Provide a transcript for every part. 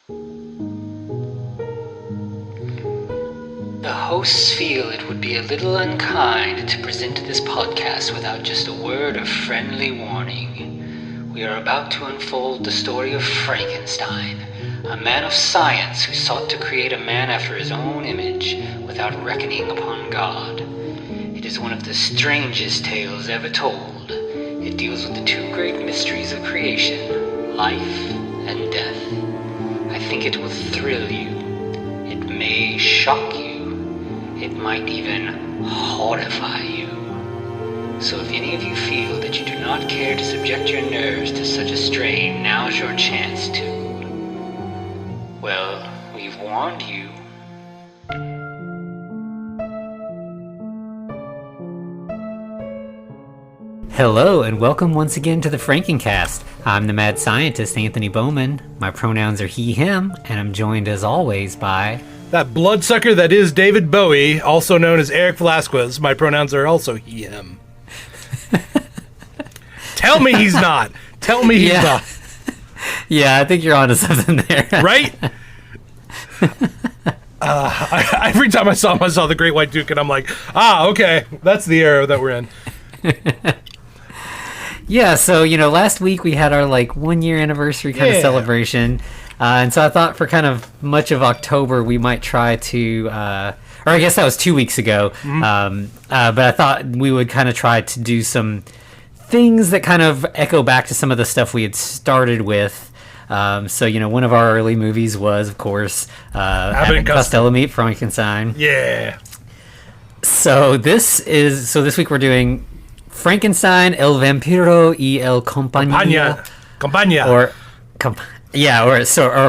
The hosts feel it would be a little unkind to present this podcast without just a word of friendly warning. We are about to unfold the story of Frankenstein, a man of science who sought to create a man after his own image without reckoning upon God. It is one of the strangest tales ever told. It deals with the two great mysteries of creation, life and death. I think it will thrill you. It may shock you. It might even horrify you. So if any of you feel that you do not care to subject your nerves to such a strain, now's your chance to. Well, we've warned you. Hello, and welcome once again to the Frankencast. I'm the mad scientist, Anthony Bowman. My pronouns are he, him, and I'm joined as always by... that bloodsucker that is David Bowie, also known as Eric Velasquez. My pronouns are also he, him. Tell me he's not. Tell me he's not. Yeah, I think you're onto something there. Right? Every time I saw the Great White Duke, and I'm like, okay, that's the era that we're in. Yeah, so, last week we had our, 1 year anniversary kind of celebration. And so I thought for kind of much of October, we might try to, or I guess that was 2 weeks ago. Mm-hmm. But I thought we would kind of try to do some things that kind of echo back to some of the stuff we had started with. So, one of our early movies was, of course, Abbott and Costello meet Frankenstein. Yeah. So this week we're doing Frankenstein, El Vampiro y el Compañia. Compañia. Or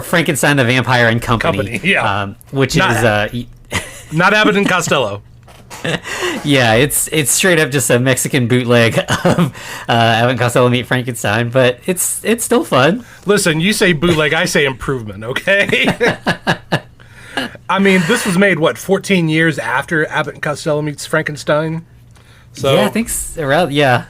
Frankenstein the Vampire and Company. Yeah. Which not, is not Abbott and Costello. Yeah, it's straight up just a Mexican bootleg of Abbott and Costello meet Frankenstein, but it's still fun. Listen, you say bootleg, I say improvement, okay? I mean, this was made 14 years after Abbott and Costello meets Frankenstein? So yeah, I think around Yeah.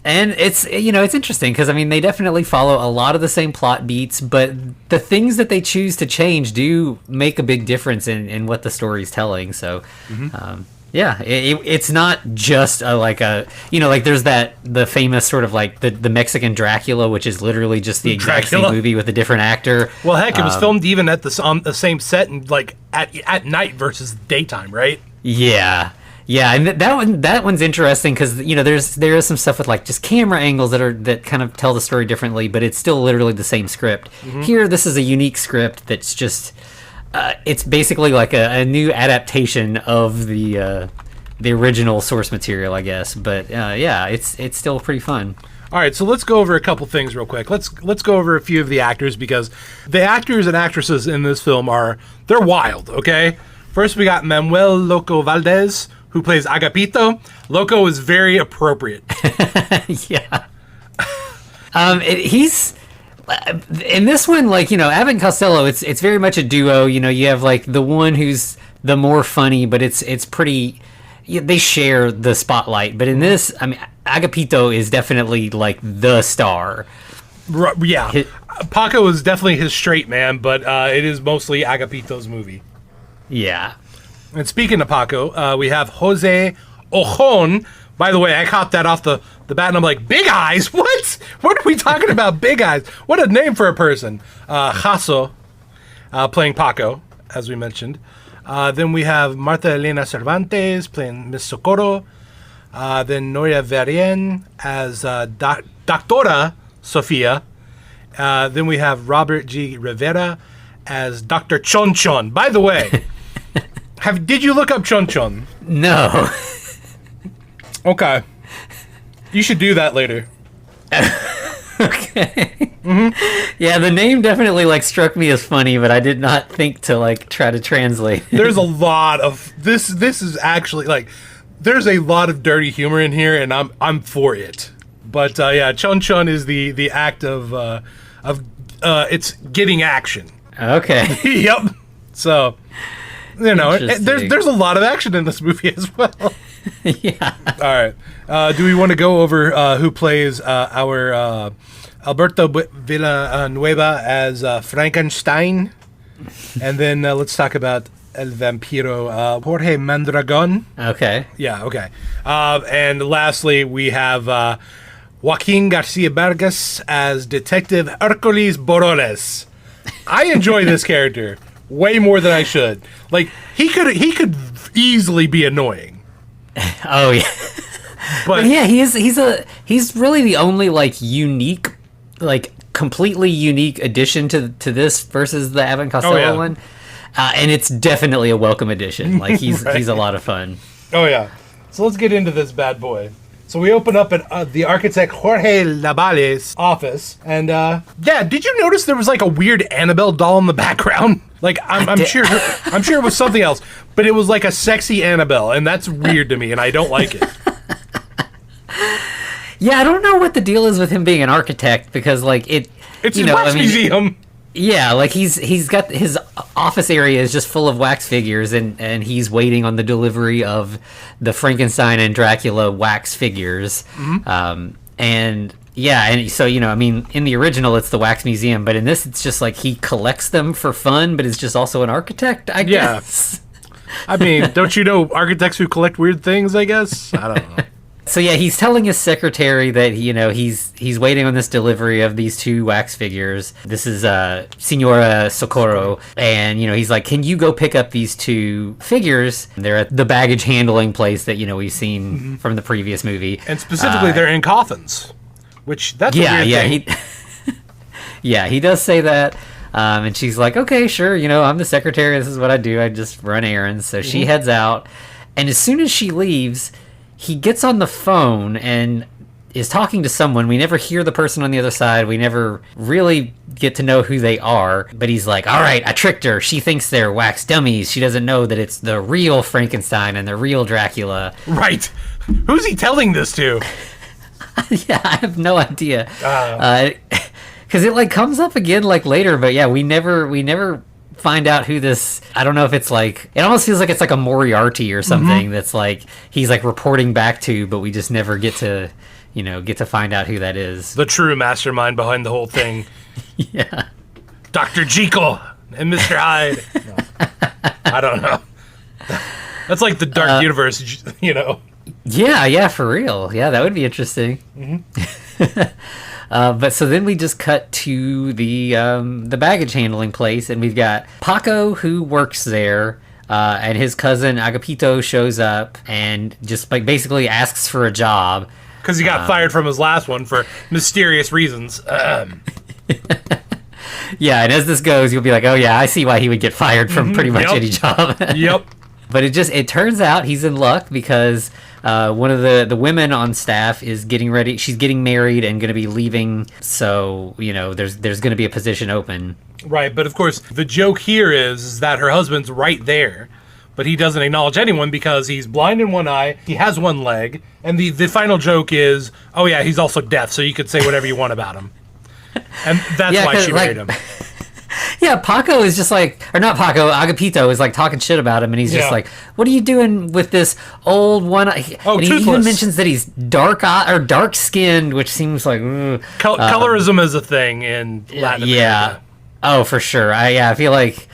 And it's it's interesting because they definitely follow a lot of the same plot beats, but the things that they choose to change do make a big difference in what the story's telling. So, it's not just there's the famous sort of the Mexican Dracula, which is literally just the exact same movie with a different actor. Well, heck, it was filmed even at the same set and at night versus daytime, right? Yeah. Yeah, and that one's interesting because there is some stuff with just camera angles that kind of tell the story differently, but it's still literally the same script. Mm-hmm. Here, this is a unique script that's just it's basically a new adaptation of the original source material, I guess. But it's still pretty fun. All right, so let's go over a couple things real quick. Let's go over a few of the actors because the actors and actresses in this film they're wild. Okay, first we got Manuel Loco Valdez, who plays Agapito. Loco is very appropriate. Yeah. He's in this one, Abbott and Costello. It's very much a duo. You have the one who's the more funny, but it's pretty. They share the spotlight. But in this, Agapito is definitely the star. Yeah. Paco is definitely his straight man, but it is mostly Agapito's movie. Yeah. And speaking of Paco, we have Jose Ojon. By the way, I caught that off the bat, and I'm like, Big Eyes? What? What are we talking about, Big Eyes? What a name for a person. Jasso, playing Paco, as we mentioned. Then we have Marta Elena Cervantes playing Miss Socorro. Then Noria Verien as Doctora Sofia. Then we have Robert G. Rivera as Dr. Chon Chon. By the way... Did you look up Chon Chon? No. Okay. You should do that later. Okay. Mm-hmm. Yeah, the name definitely struck me as funny, but I did not think to try to translate. There's a lot of this is actually there's a lot of dirty humor in here, and I'm for it. But Chon Chon is the act of it's getting action. Okay. Yep. So there's a lot of action in this movie as well. Yeah. All right. Do we want to go over who plays our Alberto Villanueva as Frankenstein. And then let's talk about El Vampiro, Jorge Mondragon. Okay. Yeah, okay. And lastly, we have Joaquin Garcia Vargas as Detective Hercules Boroles. I enjoy this character way more than I should. Like, he could easily be annoying. Oh yeah. But yeah, he's really the only like unique, like completely unique addition to this versus the Abbott and Costello one. And it's definitely a welcome addition. Like he's a lot of fun. Oh yeah. So let's get into this bad boy. So we open up at the architect Jorge Lavalle's office, and did you notice there was like a weird Annabelle doll in the background? Like I'm sure it was something else, but it was like a sexy Annabelle, and that's weird to me, and I don't like it. Yeah, I don't know what the deal is with him being an architect because like it's a wax museum. Yeah, like he's got his office area is just full of wax figures, and he's waiting on the delivery of the Frankenstein and Dracula wax figures. And so I mean, in the original it's the wax museum, but in this it's just like he collects them for fun, but is just also an architect, I guess. I mean, don't you know architects who collect weird things? I guess I don't know. So yeah, he's telling his secretary that he's waiting on this delivery of these two wax figures. This is Senora Socorro, and he's like, "Can you go pick up these two figures?" They're at the baggage handling place that we've seen from the previous movie, and specifically they're in coffins, which that's a weird thing. He does say that. And she's like, "Okay, sure, I'm the secretary. This is what I do. I just run errands." So she heads out, and as soon as she leaves, he gets on the phone and is talking to someone. We never hear the person on the other side. We never really get to know who they are. But he's like, all right, I tricked her. She thinks they're wax dummies. She doesn't know that it's the real Frankenstein and the real Dracula. Right. Who's he telling this to? Yeah, I have no idea. Because it like comes up again like later. But yeah, we never find out who this. I don't know if it's like, it almost feels like it's like a Moriarty or something that's like he's like reporting back to, but we just never get to find out who that is. The true mastermind behind the whole thing. Yeah, Dr. Jekyll and Mr. Hyde. No, I don't know. That's like the dark universe, Yeah, for real. Yeah, that would be interesting. But so then we just cut to the baggage handling place, and we've got Paco who works there, and his cousin Agapito shows up and just like basically asks for a job because he got fired from his last one for mysterious reasons. Yeah, and as this goes, you'll be like, oh yeah, I see why he would get fired from pretty much any job. Yep. But it turns out he's in luck because one of the women on staff is getting ready. She's getting married and going to be leaving. So, there's going to be a position open. Right. But of course, the joke here is that her husband's right there, but he doesn't acknowledge anyone because he's blind in one eye. He has one leg. And the final joke is, oh yeah, he's also deaf. So you could say whatever you want about him. And that's why she married him. Yeah, Paco is just like, or not Paco, Agapito is like talking shit about him, and he's just like, "What are you doing with this old one?" Oh, and he even mentions that he's dark skinned, which seems like colorism is a thing in Latin America. Yeah, oh for sure. I feel like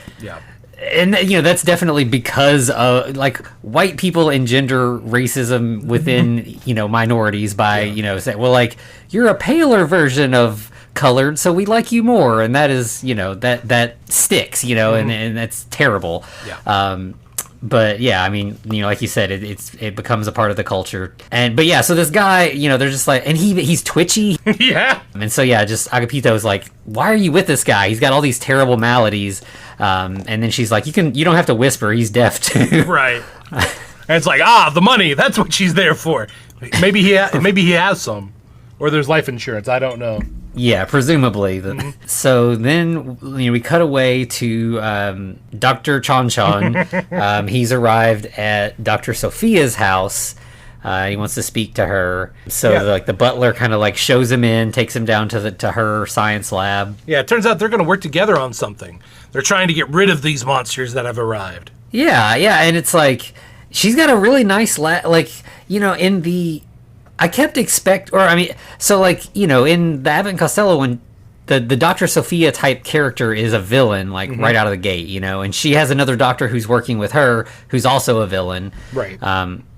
and that's definitely because of like white people engender racism within minorities by say, well, like you're a paler version of colored, so we like you more, and that is that sticks, and that's terrible. But yeah, I mean, like you said, it becomes a part of the culture. But yeah, so this guy, they're just like, and he's twitchy. Yeah. And so yeah, just Agapito is like, why are you with this guy? He's got all these terrible maladies. And then she's like, you don't have to whisper. He's deaf too. Right. And it's like, the money. That's what she's there for. Maybe he has some, or there's life insurance. I don't know. Yeah, presumably. So then we cut away to Dr. Chon Chon. He's arrived at Dr. Sophia's house. He wants to speak to her. So the butler kind of like shows him in, takes him down to her science lab. Yeah, it turns out they're going to work together on something. They're trying to get rid of these monsters that have arrived. Yeah, and it's like she's got a really nice in I kept so like, you know, in the Abbott and Costello, when the Dr. Sophia type character is a villain, like right out of the gate, you know, and she has another doctor who's working with her who's also a villain. Right.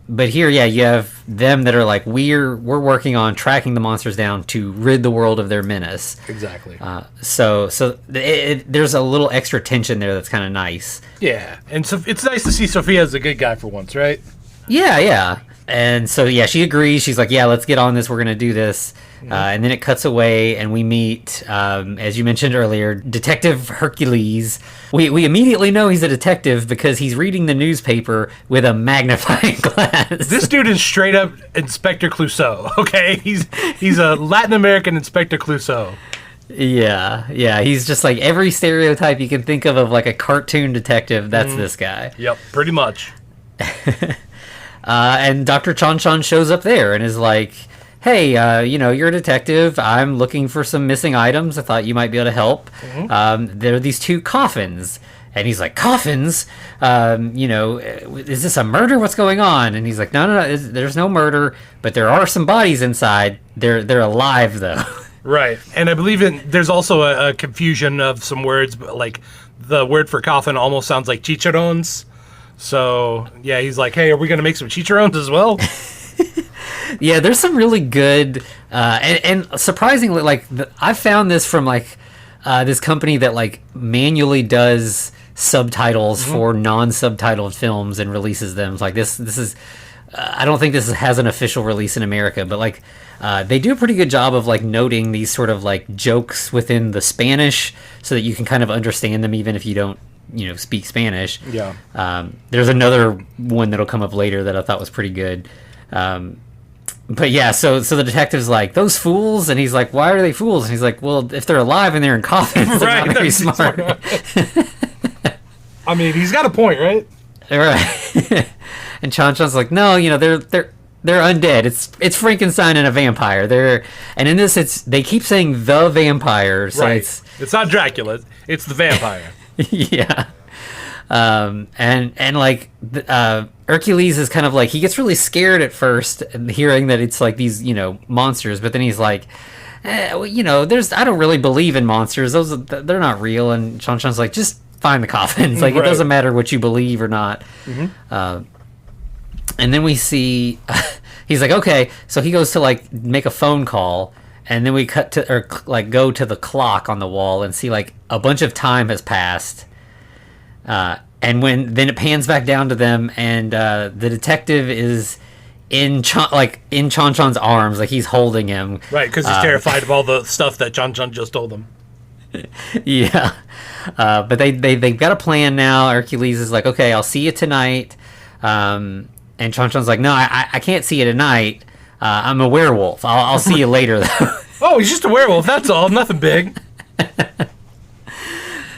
But here, yeah, you have them that are like, we're working on tracking the monsters down to rid the world of their menace. Exactly. So there's a little extra tension there that's kind of nice. Yeah, and so it's nice to see Sophia as a good guy for once, right? Yeah. And so, yeah, she agrees. She's like, yeah, let's get on this. We're going to do this. And then it cuts away, and we meet, as you mentioned earlier, Detective Hercules. We immediately know he's a detective because he's reading the newspaper with a magnifying glass. This dude is straight up Inspector Clouseau, okay? He's a Latin American Inspector Clouseau. Yeah. He's just like every stereotype you can think of like a cartoon detective. That's this guy. Yep, pretty much. And Dr. Chan Chan shows up there and is like, hey, you know, you're a detective. I'm looking for some missing items. I thought you might be able to help. There are these 2 coffins. And he's like, coffins? You know, is this a murder? What's going on? And he's like, no, there's no murder, but there are some bodies inside. They're alive, though. Right. And I believe there's also a confusion of some words, but like the word for coffin almost sounds like chicharrones. So, yeah, he's like, hey, are we going to make some chicharrones as well? Yeah, there's some really good, and surprisingly, like, I found this from, like, this company that, like, manually does subtitles for non-subtitled films and releases them. Like, this is, I don't think this has an official release in America, but, like, they do a pretty good job of, like, noting these sort of, like, jokes within the Spanish so that you can kind of understand them even if you don't, you know, speak Spanish. Yeah. There's another one that'll come up later that I thought was pretty good. But yeah, so the detective's like, those fools? And he's like, why are they fools? And he's like, well, if they're alive and they're in coffins, they're not very smart. I mean, he's got a point, right? Right. And Chan Chan's like, no, you know, they're undead. It's Frankenstein and a vampire. And in this, they keep saying the vampire. So right. It's not Dracula. It's the vampire. Yeah. And like Hercules is kind of like, he gets really scared at first hearing that it's like these, you know, monsters, but then he's like, well, you know, I don't really believe in monsters. They're not real. And Chan Chan's like, just find the coffins. Like, right. It doesn't matter what you believe or not. And then we see, he's like, okay, so he goes to like make a phone call. And then we cut to, or like go to the clock on the wall and see like a bunch of time has passed. And then it pans back down to them, and the detective is in Chan Chan's arms, like he's holding him. Right, because he's terrified of all the stuff that Chan Chan just told him. Yeah, but they've got a plan now. Hercules is like, okay, I'll see you tonight. And Chan Chan's like, no, I can't see you tonight. I'm a werewolf. I'll see you later, though. Oh, he's just a werewolf. That's all. Nothing big.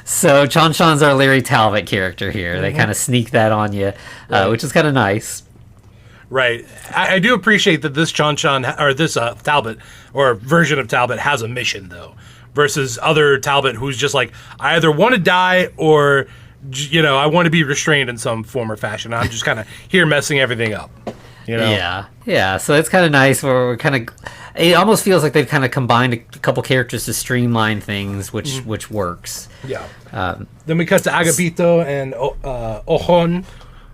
So Chan Chan's our Larry Talbot character here. They kind of sneak that on you, which is kind of nice. Right. I do appreciate that this Chan Chan, or this Talbot, or version of Talbot, has a mission, though, versus other Talbot who's just like, I either want to die or, you know, I want to be restrained in some form or fashion. I'm just kind of here messing everything up. You know? Yeah. So it's kind of nice where we're kind of, it almost feels like they've kind of combined a couple characters to streamline things, which works. Yeah. Then we cut to Agapito and Ojon,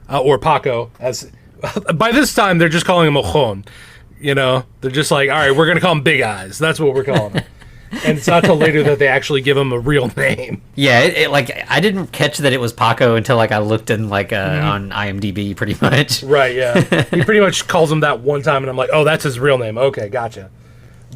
or Paco. As by this time they're just calling him Ojon. You know, they're just like, all right, we're gonna call him Big Eyes. That's what we're calling him. And it's not till later that they actually give him a real name. Yeah, it like I didn't catch that it was Paco until like I looked in like on IMDb pretty much. Right, yeah. He pretty much calls him that one time, and I'm like, oh, that's his real name. Okay, gotcha.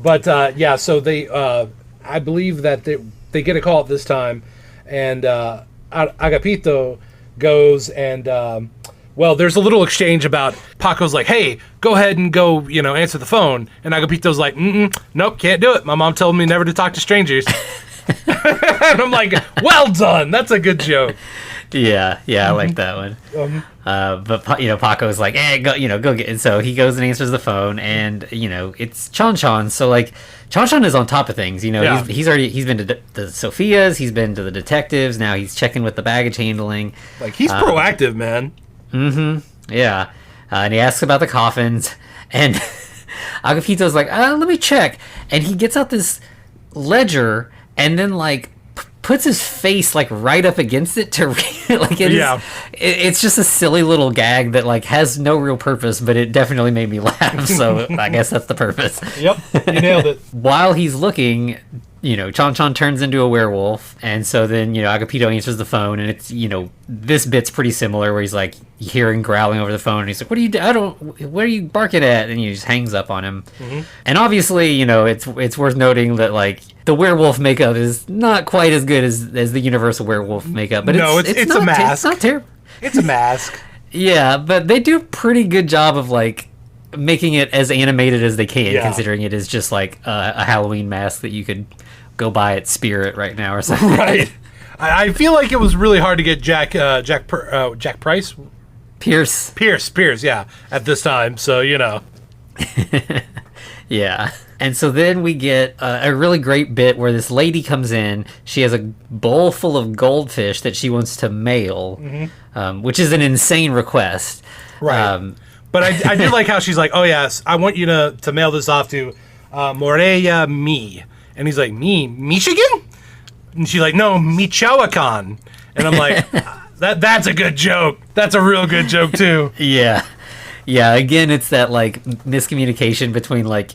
But yeah, so they, I believe that they get a call at this time, and Agapito goes and. Well, there's a little exchange about Paco's like, hey, go ahead and go, you know, answer the phone. And Agapito's like, nope, can't do it. My mom told me never to talk to strangers. And I'm like, well done. That's a good joke. Yeah, I like that one. But, you know, Paco's like, go get it. And so he goes and answers the phone, and, you know, it's Chan Chan. So, like, Chan Chan is on top of things. You know, he's been to the Sophia's, he's been to the detectives. Now he's checking with the baggage handling. Like, he's proactive, man. Yeah. And he asks about the coffins, and Agapito's like, let me check. And he gets out this ledger and then, like, puts his face, like, right up against it to read it. Like, it's just a silly little gag that, like, has no real purpose, but it definitely made me laugh. So I guess that's the purpose. Yep, you nailed it. While he's looking, Chan turns into a werewolf, and so then, Agapito answers the phone, and it's, this bit's pretty similar, where he's, like, hearing growling over the phone, and he's like, what are you barking at? And he just hangs up on him. Mm-hmm. And obviously, it's worth noting that, like, the werewolf makeup is not quite as good as the Universal werewolf makeup, but it's a mask. It's not terrible. It's a mask. Yeah, but they do a pretty good job of, like, making it as animated as they can, considering it is just, like, a Halloween mask that you could go buy at Spirit right now or something. Right. I feel like it was really hard to get Jack Price? Pierce, yeah, at this time, so, Yeah. And so then we get a really great bit where this lady comes in. She has a bowl full of goldfish that she wants to mail, which is an insane request. Right. But I did like how she's like, oh, yes, I want you to mail this off to Moreya Me. And he's like, me? Michigan? And she's like, no, Michoacan. And I'm like, that's a good joke. That's a real good joke, too. Yeah. Yeah, again, it's that, like, miscommunication between, like,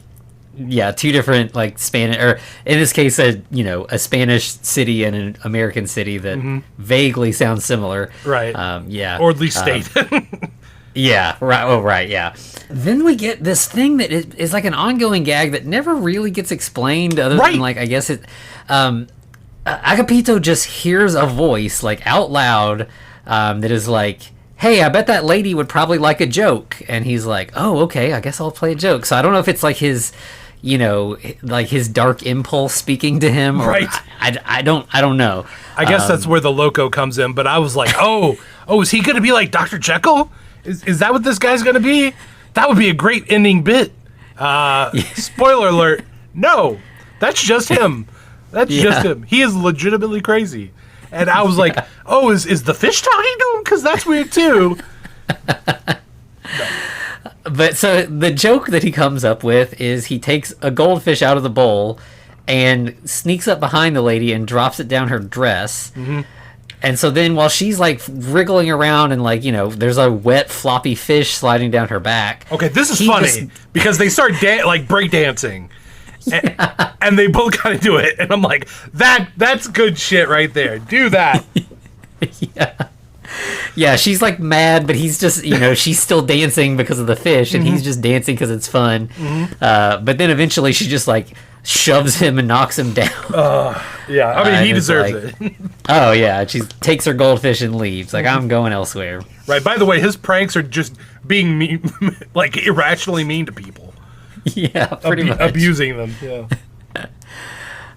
two different, like, Spanish, or in this case, a Spanish city and an American city that vaguely sounds similar. Right. Yeah. Or at least state. Yeah, right. Oh, right, yeah. Then we get this thing that is like an ongoing gag that never really gets explained other than, like, I guess it... Agapito just hears a voice, like, out loud, that is like, hey, I bet that lady would probably like a joke. And he's like, oh, okay, I guess I'll play a joke. So I don't know if it's like his... like his dark impulse speaking to him, or right? I don't know. I guess that's where the loco comes in. But I was like, oh, is he going to be like Dr. Jekyll? Is that what this guy's going to be? That would be a great ending bit. Spoiler alert. No, that's just him. That's just him. He is legitimately crazy. And I was like, oh, is the fish talking to him? Because that's weird too. No. But so the joke that he comes up with is he takes a goldfish out of the bowl and sneaks up behind the lady and drops it down her dress. Mm-hmm. And so then while she's, like, wriggling around and, like, there's a wet, floppy fish sliding down her back. Okay, this is funny because they start, breakdancing. And they both kind of do it. And I'm like, that's good shit right there. Do that. Yeah. Yeah, she's, like, mad, but he's just, she's still dancing because of the fish, and he's just dancing because it's fun. Mm-hmm. But then eventually she just, like, shoves him and knocks him down. Yeah, I mean, he deserves it. Oh, yeah, she takes her goldfish and leaves. Like, I'm going elsewhere. Right, by the way, his pranks are just being mean, like, irrationally mean to people. Yeah, pretty much. Abusing them, yeah.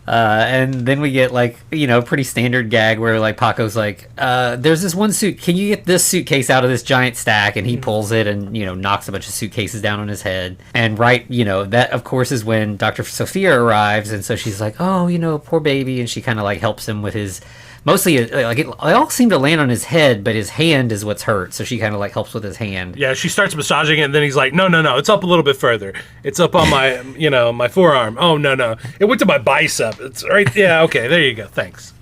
And then we get, like, pretty standard gag where, like, Paco's like, there's this one suit. Can you get this suitcase out of this giant stack? And he pulls it and, knocks a bunch of suitcases down on his head. And that, of course, is when Dr. Sophia arrives. And so she's like, oh, poor baby. And she kind of, like, helps him with his... Mostly, like, it all seemed to land on his head, but his hand is what's hurt. So she kind of, like, helps with his hand. Yeah, she starts massaging it, and then he's like, no, it's up a little bit further. It's up on my, my forearm. Oh, no. It went to my bicep. It's right, yeah, okay, there you go, thanks.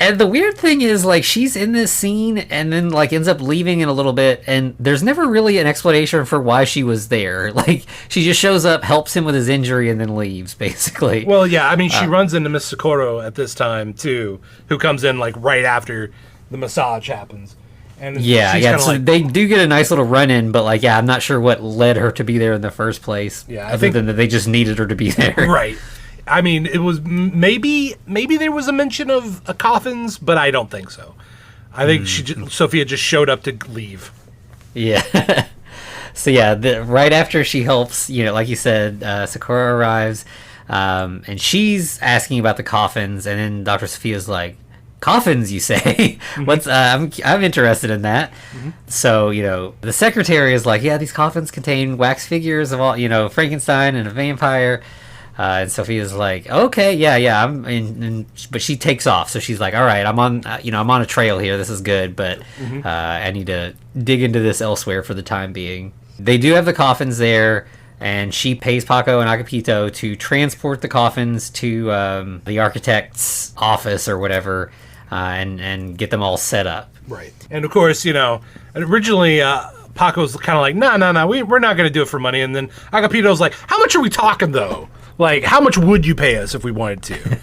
And the weird thing is, like, she's in this scene and then, like, ends up leaving in a little bit, and there's never really an explanation for why she was there. Like, she just shows up, helps him with his injury, and then leaves, basically. Well, yeah, I mean, she runs into Miss Socorro at this time, too, who comes in, like, right after the massage happens. And yeah, so they do get a nice little run-in, but, like, yeah, I'm not sure what led her to be there in the first place. Yeah, other than that they just needed her to be there. Right. I mean, it was maybe there was a mention of coffins, but I don't think so. I think Sophia just showed up to leave. Yeah. So yeah, right after she helps, like you said, Sakura arrives, and she's asking about the coffins, and then Dr. Sophia's like, "Coffins, you say? What's? I'm interested in that." Mm-hmm. So the secretary is like, "Yeah, these coffins contain wax figures of all, Frankenstein and a vampire." And Sophia's like, okay, yeah, but she takes off. So she's like, all right, I'm on a trail here. This is good, but I need to dig into this elsewhere for the time being. They do have the coffins there, and she pays Paco and Agapito to transport the coffins to the architect's office or whatever, and get them all set up. Right. And of course, originally Paco's kind of like, no, we're not going to do it for money. And then Agapito's like, how much are we talking, though? Like, how much would you pay us if we wanted to?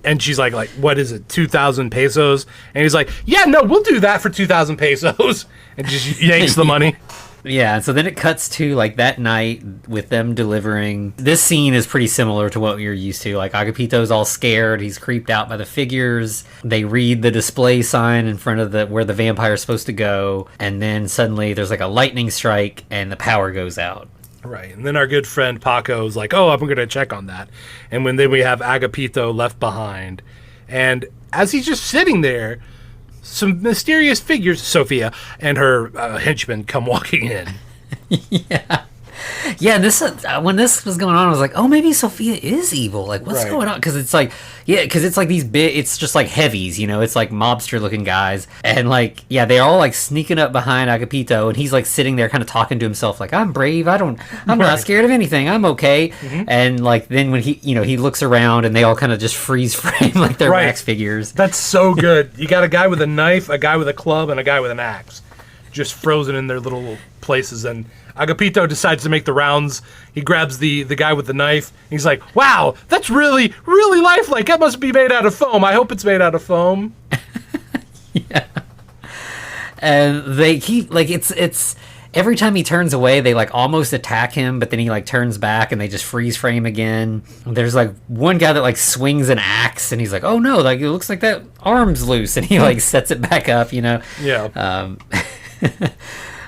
And she's like, what is it, 2,000 pesos? And he's like, yeah, no, we'll do that for 2,000 pesos. And just yanks the money. Yeah, and so then it cuts to, like, that night with them delivering. This scene is pretty similar to what you're used to. Like, Agapito's all scared. He's creeped out by the figures. They read the display sign in front of where the vampire's supposed to go. And then suddenly there's, like, a lightning strike, and the power goes out. Right, and then our good friend Paco's like, oh, I'm going to check on that. And then we have Agapito left behind. And as he's just sitting there, some mysterious figures, Sophia and her henchmen, come walking in. Yeah, this when this was going on, I was like, oh, maybe Sophia is evil. Like, what's going on? Because it's like, it's like these big, it's just like heavies, it's like mobster looking guys. And like, they're all like sneaking up behind Agapito, and he's like sitting there kind of talking to himself, like, I'm brave. I'm not scared of anything. I'm okay. Mm-hmm. And like, then when he looks around, and they all kind of just freeze frame like they're wax figures. That's so good. You got a guy with a knife, a guy with a club, and a guy with an axe, just frozen in their little places. And Agapito decides to make the rounds. He grabs the guy with the knife. He's like, wow, that's really, really lifelike. That must be made out of foam. I hope it's made out of foam. Yeah. And they keep, like, it's every time he turns away, they, like, almost attack him, but then he, like, turns back, and they just freeze frame again. There's, like, one guy that, like, swings an axe, and he's like, oh, no, like, it looks like that arm's loose, and he, like, sets it back up, Yeah.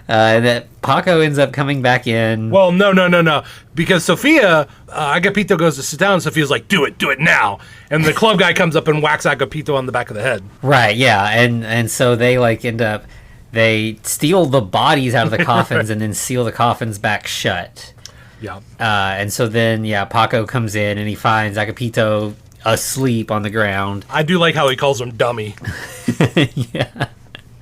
And that Paco ends up coming back in. Well, no. Because Sophia, Agapito goes to sit down, and Sophia's like, do it now. And the club guy comes up and whacks Agapito on the back of the head. Right, yeah. And so they, like, they steal the bodies out of the coffins and then seal the coffins back shut. Yeah. And so then, Paco comes in, and he finds Agapito asleep on the ground. I do like how he calls him dummy. Yeah.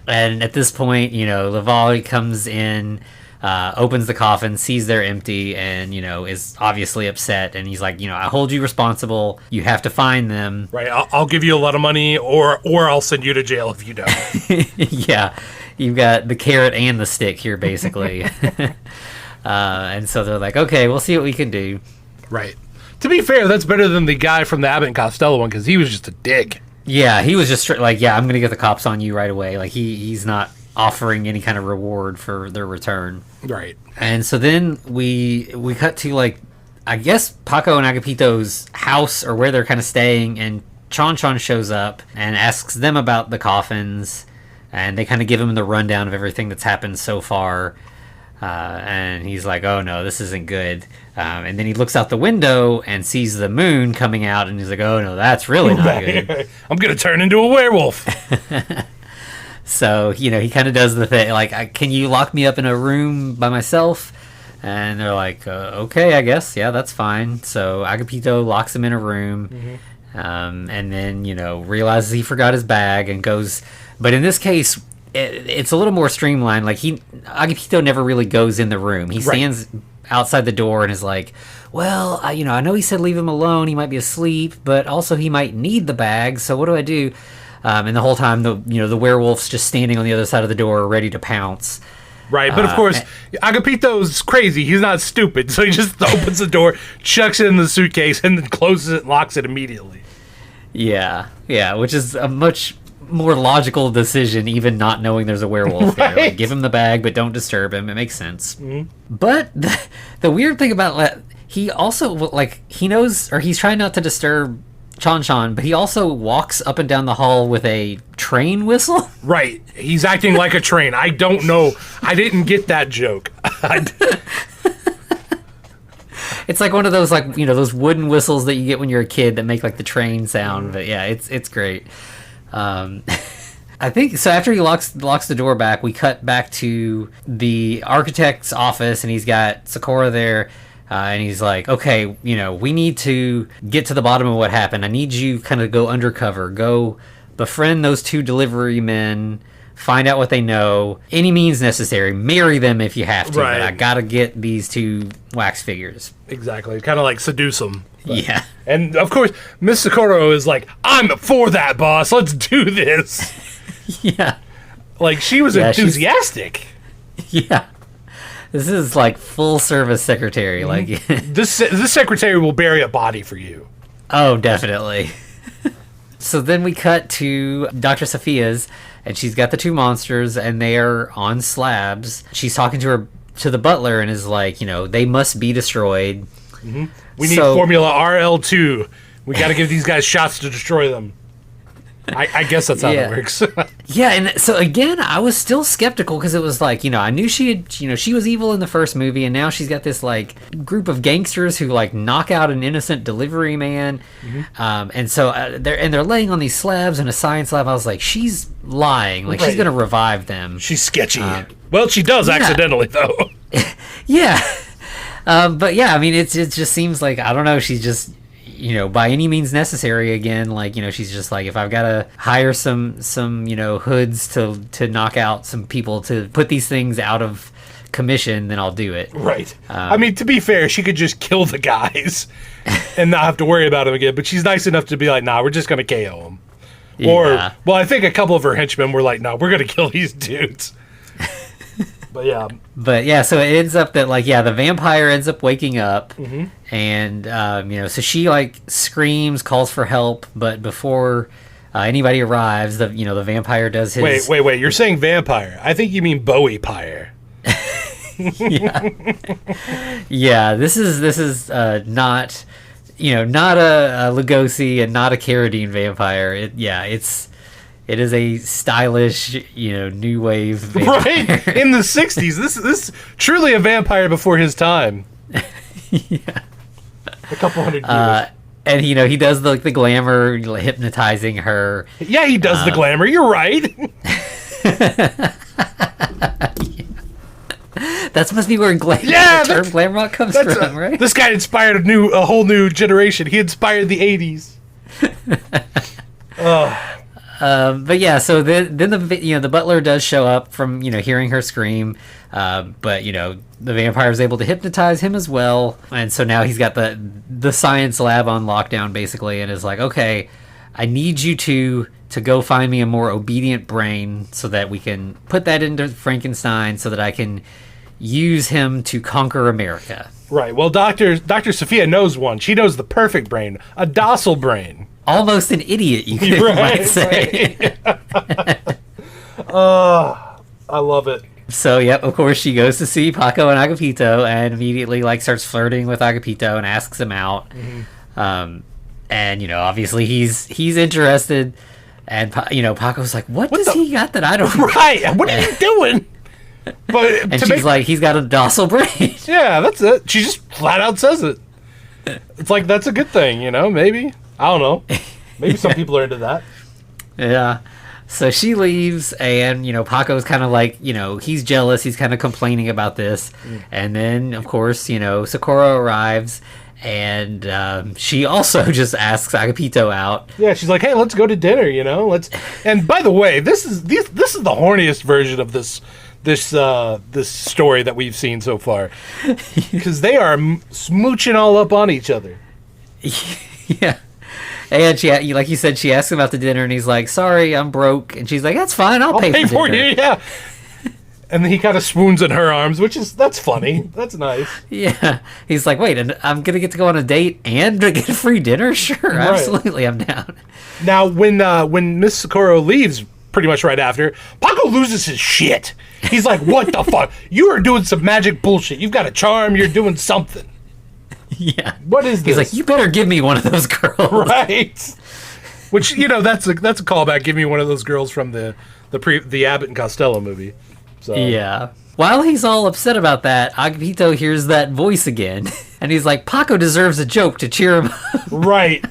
And at this point, Laval comes in, opens the coffin, sees they're empty, and, is obviously upset. And he's like, I hold you responsible. You have to find them. Right. I'll give you a lot of money, or I'll send you to jail if you don't. Yeah. You've got the carrot and the stick here, basically. And so they're like, okay, we'll see what we can do. Right. To be fair, that's better than the guy from the Abbott and Costello one, because he was just a dick. Yeah, he was just like, I'm going to get the cops on you right away. Like, he's not offering any kind of reward for their return. Right. And so then we cut to, like, I guess Paco and Agapito's house, or where they're kind of staying, and Chon shows up and asks them about the coffins, and they kind of give him the rundown of everything that's happened so far. And he's like, oh no, this isn't good. And then he looks out the window and sees the moon coming out, and he's like, oh no, that's really not good. I'm going to turn into a werewolf. So, he kind of does the thing, like, can you lock me up in a room by myself? And they're like, okay, I guess. Yeah, that's fine. So Agapito locks him in a room, and then, realizes he forgot his bag and goes. But in this case, it's a little more streamlined. Like, Agapito never really goes in the room. He stands outside the door and is like, well, I know he said leave him alone. He might be asleep, but also he might need the bag. So what do I do? And the whole time, the werewolf's just standing on the other side of the door, ready to pounce. Right, but of course, Agapito's crazy. He's not stupid, so he just opens the door, chucks it in the suitcase, and then closes it and locks it immediately. Yeah, which is a much more logical decision, even not knowing there's a werewolf there. Like, give him the bag, but don't disturb him. It makes sense. Mm-hmm. But the weird thing about that, he also, like, he knows, or he's trying not to disturb Chon, but he also walks up and down the hall with a train whistle. Right. He's acting like a train. I don't know. I didn't get that joke. It's like one of those, like, those wooden whistles that you get when you're a kid that make, like, the train sound. But yeah, it's great. I think so. After he locks the door back, we cut back to the architect's office, and he's got Sakura there. And he's like, okay, we need to get to the bottom of what happened. I need you kind of go undercover. Go befriend those two delivery men. find out what they know, any means necessary, marry them if you have to, Right. but I gotta get these 2 wax figures. Exactly. Kind of like seduce them. Yeah. And of course, Miss Socorro is like, I'm for that, boss. Let's do this. Yeah. Like, she was enthusiastic. Yeah. This is like full service secretary. Like, This secretary will bury a body for you. oh, definitely. So then we cut to Dr. Sophia's, and she's got the 2 monsters, and they are on slabs. She's talking to the butler and is like, they must be destroyed. We need Formula RL2. We got to give these guys shots to destroy them. I guess that's how that works. Yeah, and so again, I was still skeptical because it was like, I knew she had, she was evil in the first movie, and now she's got this like group of gangsters who like knock out an innocent delivery man, and so they're laying on these slabs in a science lab. I was like, she's lying, like she's gonna revive them. She's sketchy. Well, she does accidentally though. Yeah, but yeah, I mean, it just seems like, I don't know, she's just, by any means necessary again, like, she's just like, if I've got to hire some hoods to knock out some people to put these things out of commission, then I'll do it. Right. I mean, to be fair, she could just kill the guys and not have to worry about them again, but she's nice enough to be like, nah, we're just going to KO them. Yeah. Or, well, I think a couple of her henchmen were like, no, we're going to kill these dudes. But yeah, so it ends up that, like, the vampire ends up waking up, and so she like screams, calls for help, but before anybody arrives, the vampire does his. Wait! You're saying vampire? I think you mean Bowie pyre. Yeah. This is not not a Lugosi and not a Carradine vampire. It is a stylish, new wave vampire. Right? In the 60s. This truly a vampire before his time. Yeah. A couple hundred years. And, he does the glamour, hypnotizing her. Yeah, he does the glamour. You're right. That must be where the term glam rock comes from, right? This guy inspired a whole new generation. He inspired the 80s. But yeah, so then the butler does show up from hearing her scream, but the vampire is able to hypnotize him as well, and so now he's got the science lab on lockdown basically, and is like, okay, I need you to go find me a more obedient brain so that we can put that into Frankenstein so that I can use him to conquer America. Right. Well, Dr. Sophia knows one. She knows the perfect brain, a docile brain. Almost an idiot, you might say. Right. I love it. So, yep, of course, she goes to see Paco and Agapito and immediately starts flirting with Agapito and asks him out. And obviously he's interested. And Paco's like, what does he got that I don't? Right. What are you doing? But and she's like, he's got a docile brain. Yeah, that's it. She just flat out says it. It's like, that's a good thing, maybe. I don't know. Maybe some people are into that. Yeah. So she leaves, and, Paco's kind of like, he's jealous. He's kind of complaining about this. And then, of course, Socorro arrives, and she also just asks Agapito out. Yeah, she's like, hey, let's go to dinner, Let's. And by the way, this is the horniest version of this story that we've seen so far. Because they are smooching all up on each other. Yeah. And she, like you said, she asks him about the dinner, and he's like, sorry, I'm broke. And she's like, that's fine, I'll pay for dinner. You, yeah. And then he kind of swoons in her arms, that's funny. That's nice. Yeah. He's like, wait, and I'm going to get to go on a date and get free dinner? Sure, right. Absolutely, I'm down. Now, when Miss Socorro leaves pretty much right after, Paco loses his shit. He's like, what the fuck? You are doing some magic bullshit. You've got a charm, you're doing something. Yeah. What is this? He's like, you better give me one of those girls. Right. Which, that's a callback. Give me one of those girls from the Abbott and Costello movie. So. Yeah. While he's all upset about that, Agapito hears that voice again. And he's like, Paco deserves a joke to cheer him up. Right.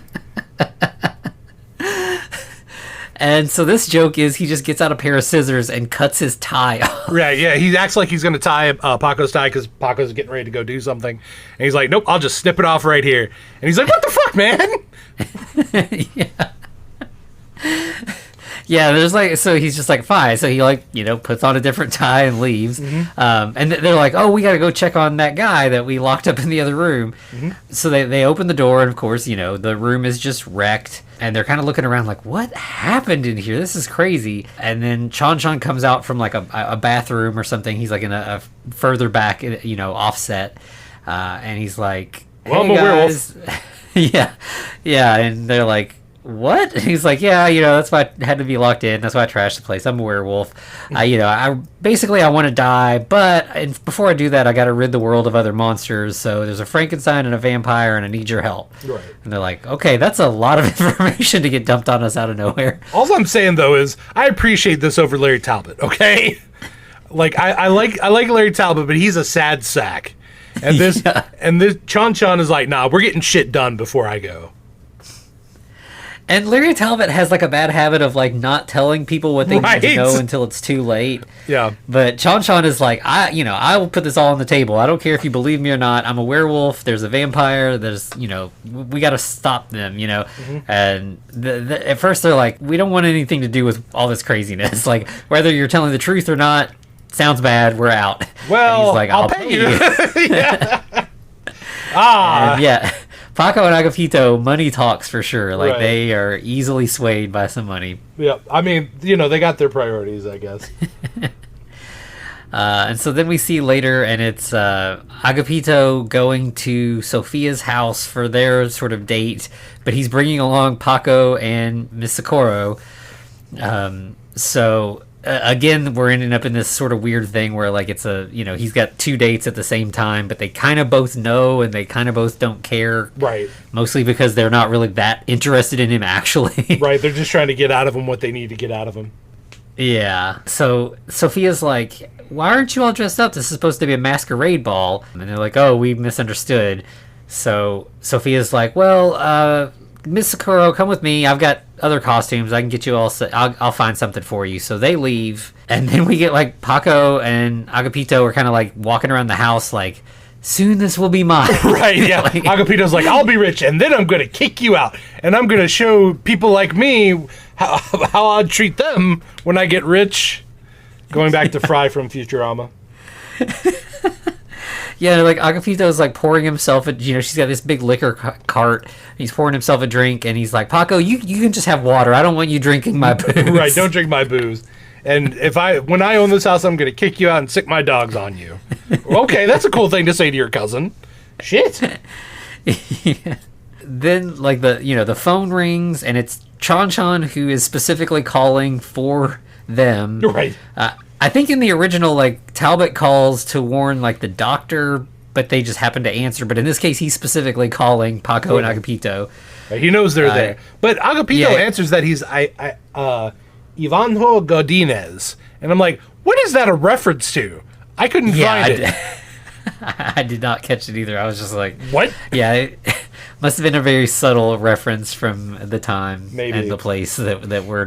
And so this joke is he just gets out a pair of scissors and cuts his tie off. Right, yeah. He acts like he's going to tie Paco's tie because Paco's getting ready to go do something. And he's like, nope, I'll just snip it off right here. And he's like, what the fuck, man? Yeah. Yeah, there's like, so he's just like, fine. So he like, puts on a different tie and leaves. And they're like, oh, we got to go check on that guy that we locked up in the other room. So they open the door, and of course, the room is just wrecked. And they're kind of looking around like, what happened in here? This is crazy. And then Chan comes out from like a bathroom or something. He's like in a further back, offset. And he's like, hey, well, I'm a guys. werewolf. Yeah. And they're like, what? And he's like, yeah, that's why I had to be locked in. That's why I trashed the place. I'm a werewolf. I want to die, but before I do that, I got to rid the world of other monsters. So there's a Frankenstein and a vampire, and I need your help. Right. And they're like, okay, that's a lot of information to get dumped on us out of nowhere. All I'm saying though is I appreciate this over Larry Talbot. Okay, like I like Larry Talbot, but he's a sad sack. And this Chan is like, nah, we're getting shit done before I go. And Larry Talbot has like a bad habit of like not telling people what they need to know until it's too late. Yeah. But Chan is like, I will put this all on the table. I don't care if you believe me or not. I'm a werewolf. There's a vampire. There's, we got to stop them, And at first they're like, we don't want anything to do with all this craziness. Like, whether you're telling the truth or not, sounds bad. We're out. Well, he's like, I'll pay you. Yeah. And yeah. Paco and Agapito, money talks for sure. Like, They are easily swayed by some money. Yeah, I mean, they got their priorities, I guess. And so then we see later, and it's Agapito going to Sophia's house for their sort of date, but he's bringing along Paco and Miss Socorro. Again, we're ending up in this sort of weird thing where, like, it's he's got two dates at the same time, but they kind of both know and they kind of both don't care. Right. Mostly because they're not really that interested in him, actually. Right, they're just trying to get out of him what they need to get out of him. Yeah. So Sophia's like, why aren't you all dressed up? This is supposed to be a masquerade ball. And they're like, oh, we misunderstood. So Sophia's like, well, Miss Socorro, come with me. I've got other costumes. I can get you all set. I'll find something for you. So they leave. And then we get like Paco and Agapito are kind of like walking around the house like, soon this will be mine. Right, yeah. Like, Agapito's like, I'll be rich and then I'm going to kick you out. And I'm going to show people like me how I'll treat them when I get rich. Going back to Fry from Futurama. Yeah, like Agapito's like pouring himself she's got this big liquor cart. He's pouring himself a drink, and he's like, Paco, you can just have water. I don't want you drinking my booze. Right, don't drink my booze. And when I own this house, I'm going to kick you out and sick my dogs on you. Okay, that's a cool thing to say to your cousin. Shit. Yeah. Then, like, the phone rings, and it's Chan who is specifically calling for them. Right. I think in the original, like, Talbot calls to warn, like, the doctor, but they just happen to answer. But in this case, he's specifically calling Paco and Agapito. He knows they're there. But Agapito answers that he's Ivanho Godinez. And I'm like, what is that a reference to? I couldn't find it. I did not catch it either. I was just like, what? Yeah, it must have been a very subtle reference from the time and the place that we're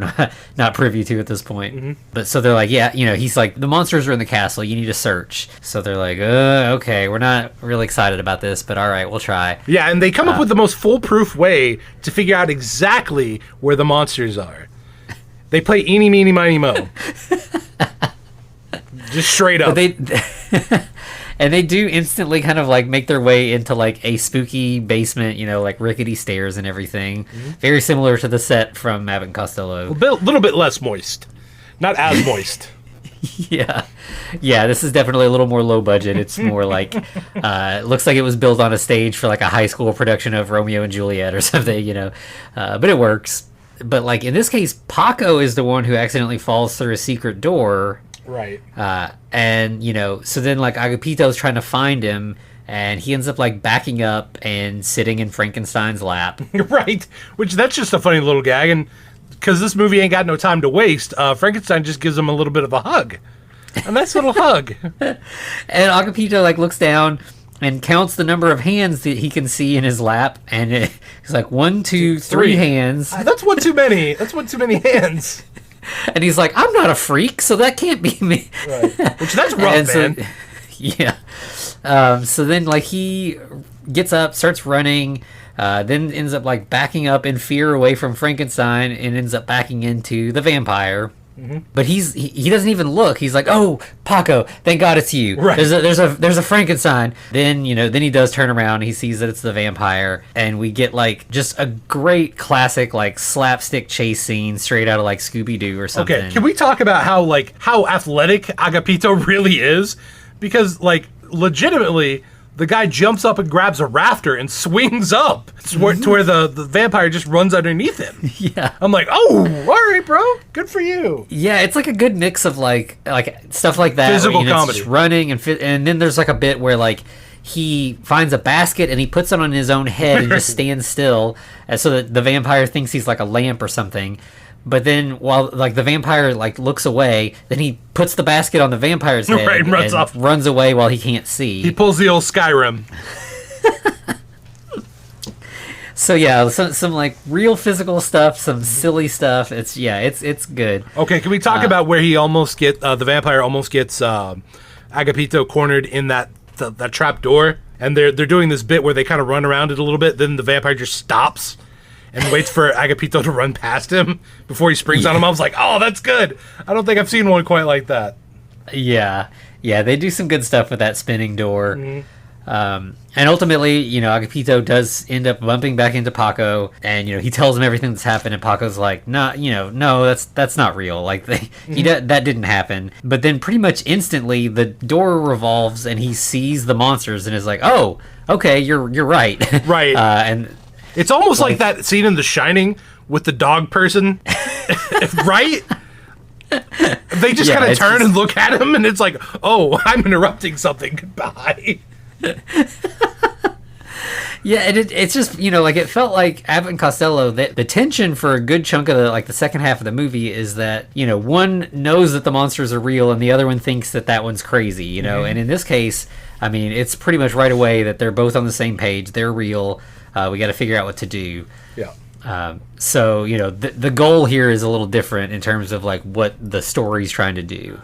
not privy to at this point. Mm-hmm. But so they're like, yeah, he's like, the monsters are in the castle. You need to search. So they're like, okay, we're not really excited about this, but all right, we'll try. Yeah, and they come up with the most foolproof way to figure out exactly where the monsters are. They play eeny, meeny, miny, mo. Just straight up. But and they do instantly kind of like make their way into like a spooky basement, like rickety stairs and everything. Mm-hmm. Very similar to the set from Abbott and Costello. A little bit less moist. Not as moist. Yeah. This is definitely a little more low budget. It's more like, it looks like it was built on a stage for like a high school production of Romeo and Juliet or something, but it works. But like in this case, Paco is the one who accidentally falls through a secret door. Right. And, so then, like, Agapito's trying to find him, and he ends up, like, backing up and sitting in Frankenstein's lap. Right. Which, that's just a funny little gag, and because this movie ain't got no time to waste, Frankenstein just gives him a little bit of a hug. A nice little hug. And Agapito, like, looks down and counts the number of hands that he can see in his lap, and it's like, 1, 2, 3 hands. That's one too many. That's one too many hands. And he's like, I'm not a freak, so that can't be me. Right. Which, that's rough, man. Yeah. So then, like, he gets up, starts running, then ends up like backing up in fear away from Frankenstein and ends up backing into the vampire. But he doesn't even look. He's like, "Oh, Paco, thank God it's you." Right. There's a Frankenstein. Then then he does turn around. He sees that it's the vampire, and we get like just a great classic like slapstick chase scene straight out of like Scooby Doo or something. Okay, can we talk about how athletic Agapito really is? Because like legitimately, the guy jumps up and grabs a rafter and swings up to where the vampire just runs underneath him. Yeah. I'm like, oh, all right, bro. Good for you. Yeah, it's like a good mix of like stuff like that. Physical where, comedy. It's just running and then there's like a bit where like he finds a basket and he puts it on his own head and just stands still so that the vampire thinks he's like a lamp or something. But then while like the vampire like looks away, then he puts the basket on the vampire's head Right, and runs off. Runs away while he can't see. He pulls the old Skyrim. So yeah, some like real physical stuff, some silly stuff. It's good. Okay, can we talk about where he almost the vampire almost gets Agapito cornered in that trap door, and they're doing this bit where they kind of run around it a little bit. Then the vampire just stops and waits for Agapito to run past him before he springs on him. I was like, oh, that's good. I don't think I've seen one quite like that. Yeah, they do some good stuff with that spinning door. And ultimately, Agapito does end up bumping back into Paco, and he tells him everything that's happened, and Paco's like, no, that's not real. Like that didn't happen. But then pretty much instantly, the door revolves, and he sees the monsters, and is like, oh, okay, you're right. Right. And it's almost like that scene in The Shining with the dog person, right? They just kind of turn and look at him, and it's like, oh, I'm interrupting something. Goodbye. Yeah, and it's just it felt like Abbott and Costello. That the tension for a good chunk of the second half of the movie is that one knows that the monsters are real, and the other one thinks that one's crazy. And in this case, I mean, it's pretty much right away that they're both on the same page. They're real. We got to figure out what to do. Yeah. So the goal here is a little different in terms of like what the story's trying to do.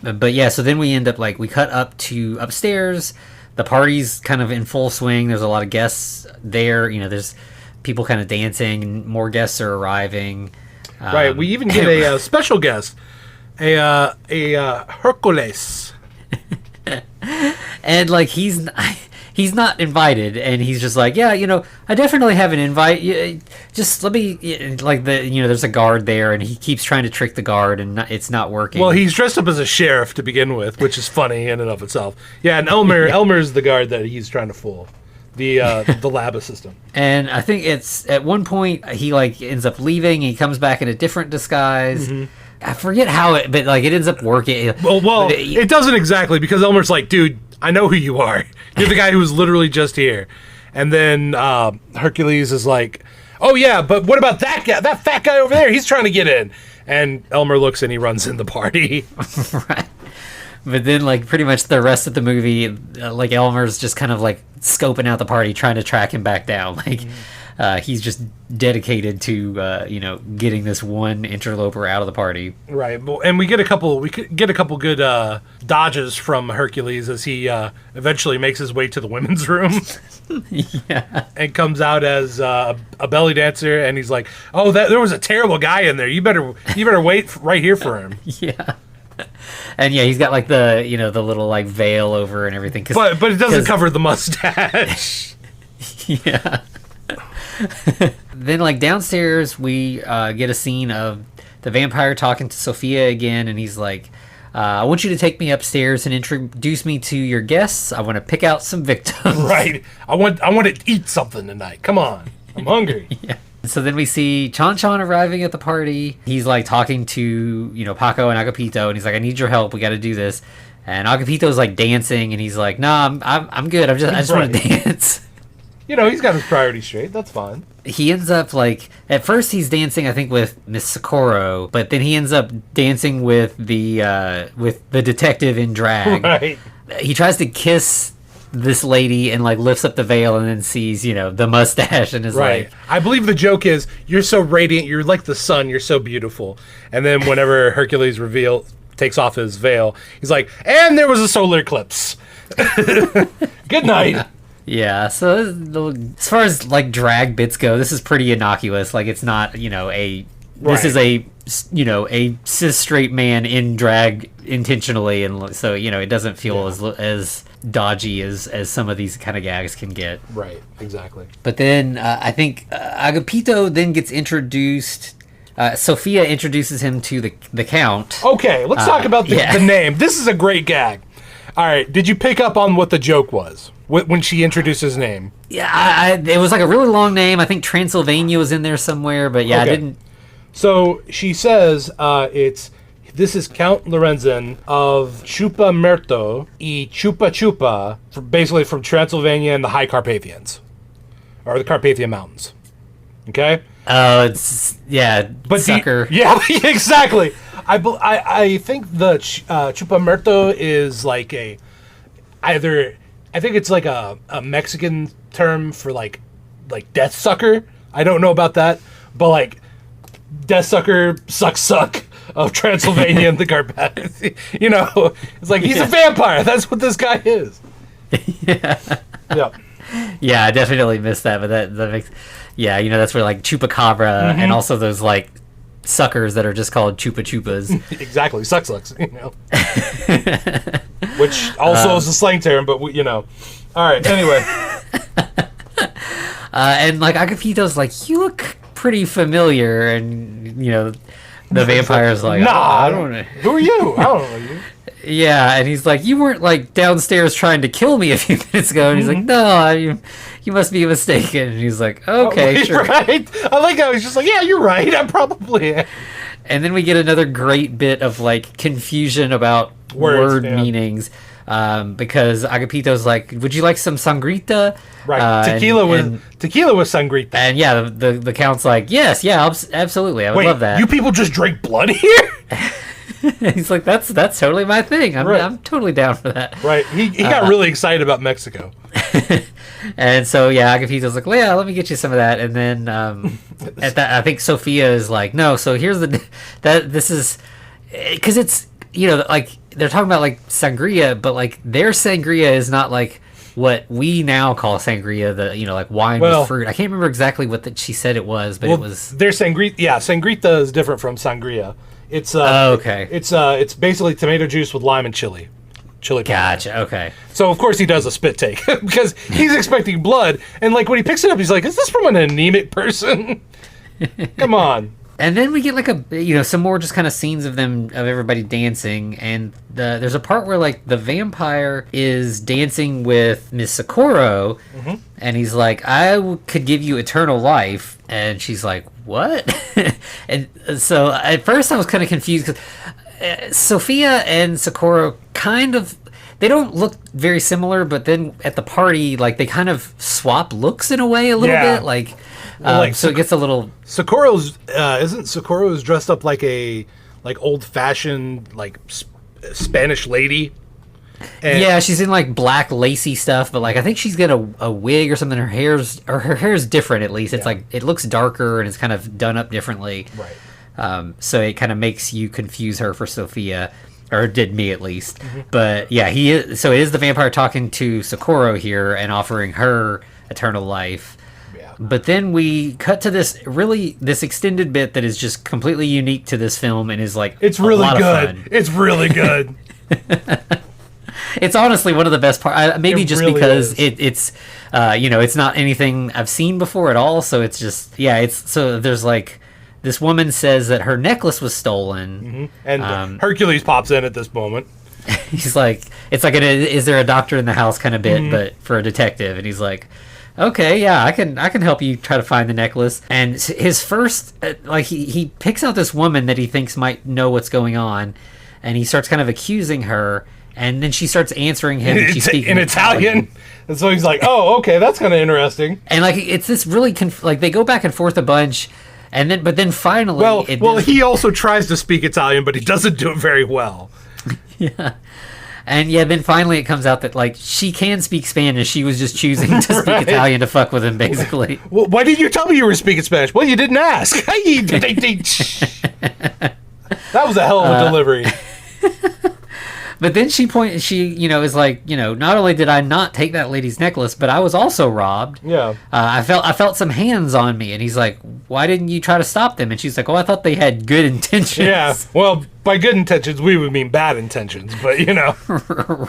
But yeah, so then we end up we cut up to upstairs. The party's kind of in full swing. There's a lot of guests there. There's people kind of dancing, and more guests are arriving. Right. We even get a special guest, a Hercules. And he's not invited, and he's just like, yeah, I definitely have an invite. Just let me, there's a guard there, and he keeps trying to trick the guard, and it's not working. Well, he's dressed up as a sheriff to begin with, which is funny in and of itself. Yeah, and Elmer's the guard that he's trying to fool, the lab assistant. And I think it's at one point he ends up leaving. He comes back in a different disguise. I forget how it ends up working. Well, it doesn't exactly, because Elmer's like, dude, I know who you are. You're the guy who was literally just here. And then Hercules is like, oh yeah, but what about that guy, that fat guy over there? He's trying to get in. And Elmer looks and he runs in the party. Right. But then pretty much the rest of the movie, Elmer's just kind of scoping out the party, trying to track him back down. He's just dedicated to getting this one interloper out of the party. Right, and we get a couple good dodges from Hercules as he eventually makes his way to the women's room. Yeah, and comes out as a belly dancer, and he's like, "Oh, there was a terrible guy in there. You better wait right here for him." Yeah. And yeah, he's got the the little veil over and everything. But it doesn't cover the mustache. Yeah. Then downstairs we get a scene of the vampire talking to Sophia again, and he's like, I want you to take me upstairs and introduce me to your guests. I want to pick out some victims. Right. I want to eat something tonight. Come on. I'm hungry. Yeah. So then we see Chan arriving at the party. He's talking to Paco and Agapito, and he's like, I need your help. We got to do this. And Agapito's dancing, and he's like, nah, I'm good. I just want to dance. He's got his priorities straight. That's fine. He ends up at first he's dancing, I think, with Miss Socorro, but then he ends up dancing with the detective in drag. Right. He tries to kiss this lady and lifts up the veil and then sees the mustache and is right. I believe the joke is, you're so radiant, you're like the sun, you're so beautiful. And then whenever Hercules takes off his veil, he's like, and there was a solar eclipse. Good night. Yeah, so as far as like drag bits go, this is pretty innocuous. Like it's not, this is a cis straight man in drag intentionally, and so it doesn't feel as dodgy as some of these kind of gags can get. Right, exactly. But then I think Agapito then gets introduced. Sophia introduces him to the Count. Okay, let's talk about the name. This is a great gag. All right, did you pick up on what the joke was when she introduced his name? Yeah, it was like a really long name. I think Transylvania was in there somewhere, but I didn't. So she says this is Count Lorenzen of Chupa Merto y Chupa Chupa, basically from Transylvania and the High Carpathians, or the Carpathian Mountains. Okay? Oh, but sucker. Exactly. I think the Chupa Merto is like I think it's like a Mexican term for like death sucker. I don't know about that, but like death sucker suck of Transylvania and the Carpathians. It's like he's a vampire. That's what this guy is. Yeah. Yeah, I definitely missed that, but that makes that's where like chupacabra and also those like suckers that are just called chupa chupas. Exactly, sucks. Which also is a slang term, but all right. Anyway, and like Agapito's like, you look pretty familiar, and the vampire's like, I don't know. Who are you? I don't know you. Yeah, and he's like, you weren't like downstairs trying to kill me a few minutes ago, and he's like, no, you must be mistaken. And he's like, okay, sure. Right. I like how he's just like, yeah, you're right. I probably am. And then we get another great bit of like confusion about word meanings, because Agapito's like, would you like some sangrita? Right. Tequila was sangrita. And the Count's like, yes, absolutely, I would love that. You people just drink blood here? He's like, that's totally my thing. I'm totally down for that. Right. He got really excited about Mexico. And so Agapito's like, well, let me get you some of that. And then at that, I think Sophia is like, no. So here's this is because it's like they're talking about like sangria, but like their sangria is not like what we now call sangria, like wine with fruit. I can't remember exactly what she said it was, but it was their sangrita. Yeah, sangrita is different from sangria. It's okay. It's basically tomato juice with lime and chili powder. Gotcha. Okay. So of course he does a spit take because he's expecting blood, and like when he picks it up, he's like, "Is this from an anemic person?" Come on. And then we get like some more just kind of scenes of everybody dancing, and there's a part where like the vampire is dancing with Miss Socorro, and he's like, could give you eternal life, and she's like, what? And so at first I was kind of confused because Sophia and Socorro they don't look very similar, but then at the party, like they kind of swap looks in a way a little bit, like. So it gets a little. Isn't Socorro's dressed up like a old fashioned like Spanish lady? And she's in like black lacy stuff, but like I think she's got a wig or something. Her hair's different at least. It's like it looks darker and it's kind of done up differently. Right. So it kind of makes you confuse her for Sophia, or it did me at least. But he is. So it is the vampire talking to Socorro here and offering her eternal life. But then we cut to this extended bit that is just completely unique to this film and is like it's really good. It's really good. It's honestly one of the best parts. Maybe just really because it's it's not anything I've seen before at all. So it's just so there's like this woman says that her necklace was stolen, and Hercules pops in at this moment. He's like, it's like is there a doctor in the house kind of bit, but for a detective, and he's like, okay, I can help you try to find the necklace. And his first, he picks out this woman that he thinks might know what's going on, and he starts kind of accusing her, and then she starts answering him. She's speaking in Italian. And so he's like, oh, okay, that's kind of interesting. And like it's this really they go back and forth a bunch, and then finally, he also tries to speak Italian, but he doesn't do it very well. Yeah. And then finally it comes out that like she can speak Spanish. She was just choosing to speak Italian to fuck with him, basically. Well, why didn't you tell me you were speaking Spanish? Well, you didn't ask. That was a hell of a delivery. But then she is like, not only did I not take that lady's necklace, but I was also robbed. Yeah. I felt some hands on me. And he's like, why didn't you try to stop them? And she's like, oh, I thought they had good intentions. Yeah. Well, by good intentions, we would mean bad intentions. But,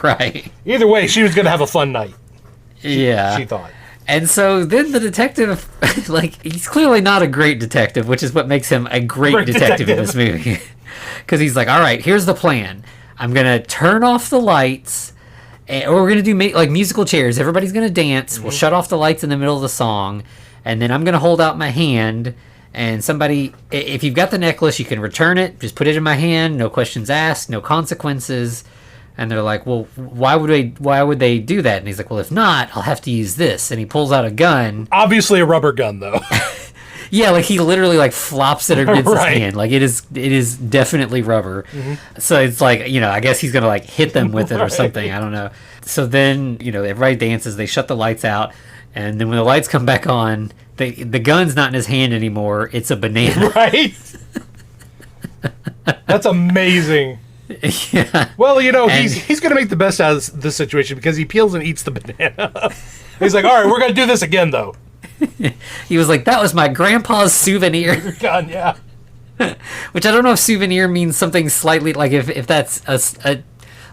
Right. Either way, she was going to have a fun night. She thought. And so then the detective, he's clearly not a great detective, which is what makes him a great detective in this movie. Because he's like, all right, here's the plan. I'm going to turn off the lights, or we're going to do musical chairs. Everybody's going to dance. We'll shut off the lights in the middle of the song, and then I'm going to hold out my hand, and somebody, if you've got the necklace, you can return it. Just put it in my hand. No questions asked. No consequences. And they're like, well, why would they do that? And he's like, well, if not, I'll have to use this. And he pulls out a gun. Obviously a rubber gun, though. Yeah, he literally flops it against his hand. It is definitely rubber. So it's I guess he's gonna hit them with it or something. I don't know. So then everybody dances. They shut the lights out, and then when the lights come back on, the gun's not in his hand anymore. It's a banana. Right. That's amazing. Yeah. Well, he's gonna make the best out of this situation because he peels and eats the banana. He's like, all right, we're gonna do this again, though. He was like, that was my grandpa's souvenir. God, yeah. Which I don't know if souvenir means something slightly if that's a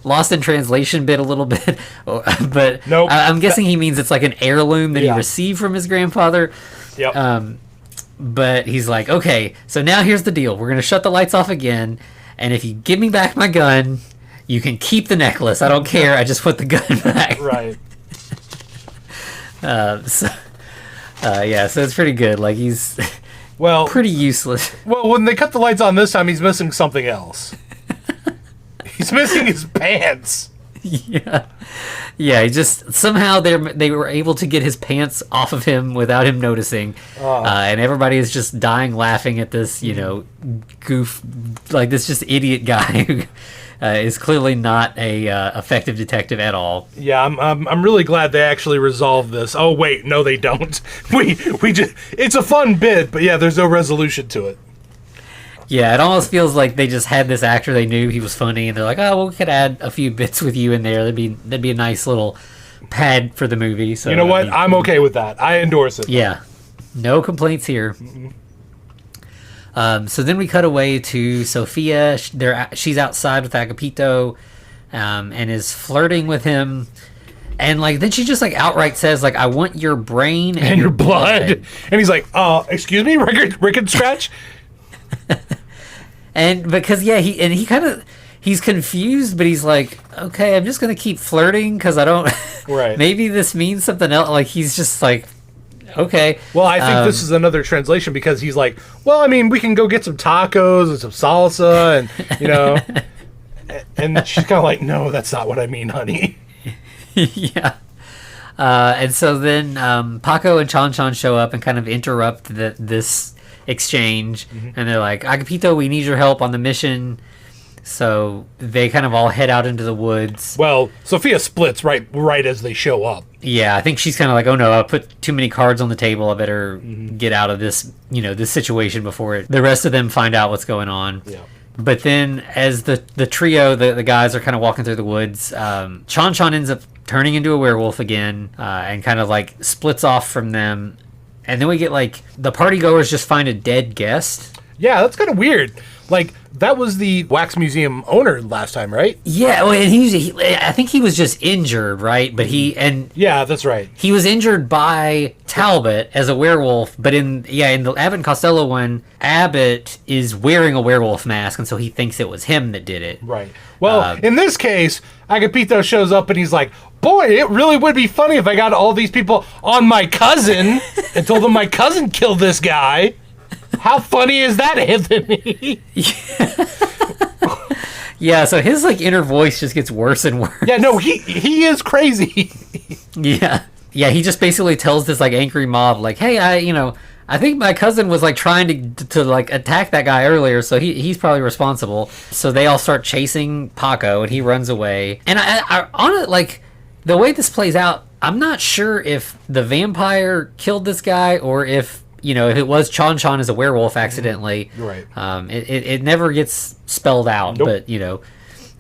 lost in translation bit a little bit, but nope. I'm guessing he means it's an heirloom that he received from his grandfather. Yep. But he's like, okay, so now here's the deal. We're gonna shut the lights off again, and if you give me back my gun, you can keep the necklace. I don't care. I just put the gun back. Right. So it's pretty good. He's pretty useless. Well, when they cut the lights on this time, he's missing something else. He's missing his pants. Yeah. He just somehow they were able to get his pants off of him without him noticing, and everybody is just dying laughing at this, goof, this just idiot guy who is clearly not a effective detective at all. Yeah, I'm really glad they actually resolved this. Oh wait, no, they don't. We just it's a fun bit, but yeah, there's no resolution to it. Yeah, it almost feels like they just had this actor they knew he was funny, and they're like, oh, well, we could add a few bits with you in there. That'd be a nice little pad for the movie. So you know what? I'm okay with that. I endorse it. Yeah, no complaints here. So then we cut away to Sophia. She's outside with Agapito, and is flirting with him. And then she just outright says I want your brain and your blood. And he's like, excuse me, Rick and Scratch. And because he's confused, but he's like, okay, I'm just gonna keep flirting because I don't. Right. Maybe this means something else. He's just okay. Well, I think this is another translation because he's like, well, I mean, we can go get some tacos and some salsa, and and she's kind of like, no, that's not what I mean, honey. Yeah. And so then Paco and Chan Chan show up and kind of interrupt this exchange, and they're like, Agapito, we need your help on the mission. So they kind of all head out into the woods. Well, Sophia splits right as they show up. Yeah, I think she's kind of like, oh no, I put too many cards on the table. I better get out of this, this situation before the rest of them find out what's going on. Yeah. But then as the trio, the guys are kind of walking through the woods, Chan Chan ends up turning into a werewolf again, and kind of splits off from them. And then we get the party goers just find a dead guest. Yeah, that's kind of weird. That was the wax museum owner last time, right? Yeah, well, and I think he was just injured, right? But yeah, that's right. He was injured by Talbot as a werewolf, but in the Abbott and Costello one, Abbott is wearing a werewolf mask, and so he thinks it was him that did it. Right. Well, in this case, Agapito shows up and he's like, boy, it really would be funny if I got all these people on my cousin and told them my cousin killed this guy. How funny is that, Anthony? Yeah, so his inner voice just gets worse and worse. Yeah, no, he is crazy. Yeah. Yeah, he just basically tells this angry mob hey, I think my cousin was trying to attack that guy earlier, so he's probably responsible. So they all start chasing Paco and he runs away. And I on it the way this plays out, I'm not sure if the vampire killed this guy or if if it was Chan Chan as a werewolf accidentally. Right. It never gets spelled out, nope.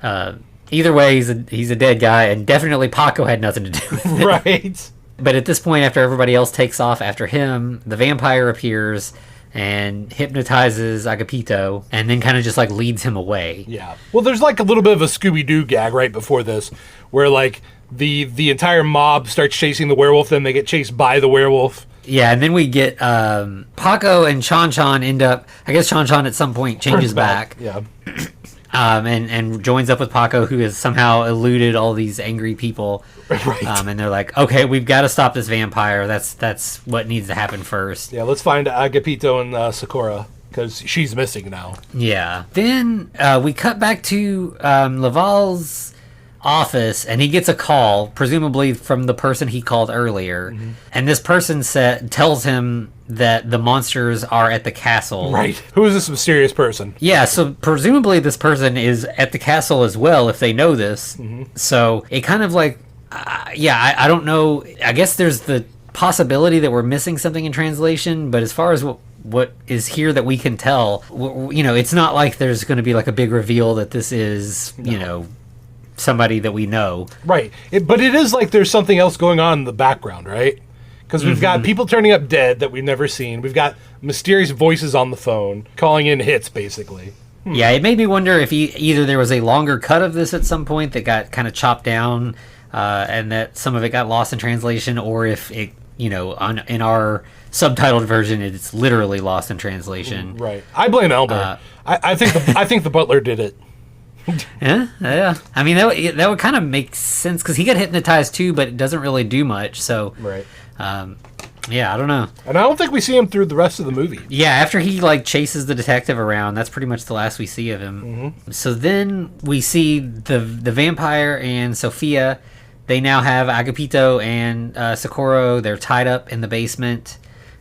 But Either way, he's a dead guy, and definitely Paco had nothing to do with it. Right. But at this point, after everybody else takes off after him, the vampire appears and hypnotizes Agapito, and then kind of just like leads him away. Yeah. Well, there's like a little bit of a Scooby-Doo gag right before this, where like the entire mob starts chasing the werewolf, then they get chased by the werewolf. Yeah, and then we get Paco and Chan end up. I guess Chan at some point changes back. Yeah. And joins up with Paco, who has somehow eluded all these angry people. Right. And they're like, okay, we've got to stop this vampire. That's what needs to happen first. Yeah, let's find Agapito and Sakura, because she's missing now. Yeah. Then we cut back to Laval's office, and he gets a call, presumably from the person he called earlier. Mm-hmm. And this person tells him that the monsters are at the castle. Right. Who is this mysterious person? Yeah, so presumably this person is at the castle as well, if they know this. Mm-hmm. So it kind of like, I don't know. I guess there's the possibility that we're missing something in translation, but as far as what is here that we can tell, it's not like there's going to be like a big reveal that this is, somebody that we know. Right. But it is like there's something else going on in the background, right? Because we've got people turning up dead that we've never seen. We've got mysterious voices on the phone calling in hits, basically. Yeah, it made me wonder if either there was a longer cut of this at some point that got kind of chopped down and that some of it got lost in translation, or if it, in our subtitled version, it's literally lost in translation. Right. I blame Elmer. I think the butler did it. Yeah. I mean, that would kind of make sense because he got hypnotized too, but it doesn't really do much. So, right. Yeah, I don't know. And I don't think we see him through the rest of the movie. Yeah, after he like chases the detective around, that's pretty much the last we see of him. Mm-hmm. So then we see the vampire and Sophia. They now have Agapito and Socorro. They're tied up in the basement,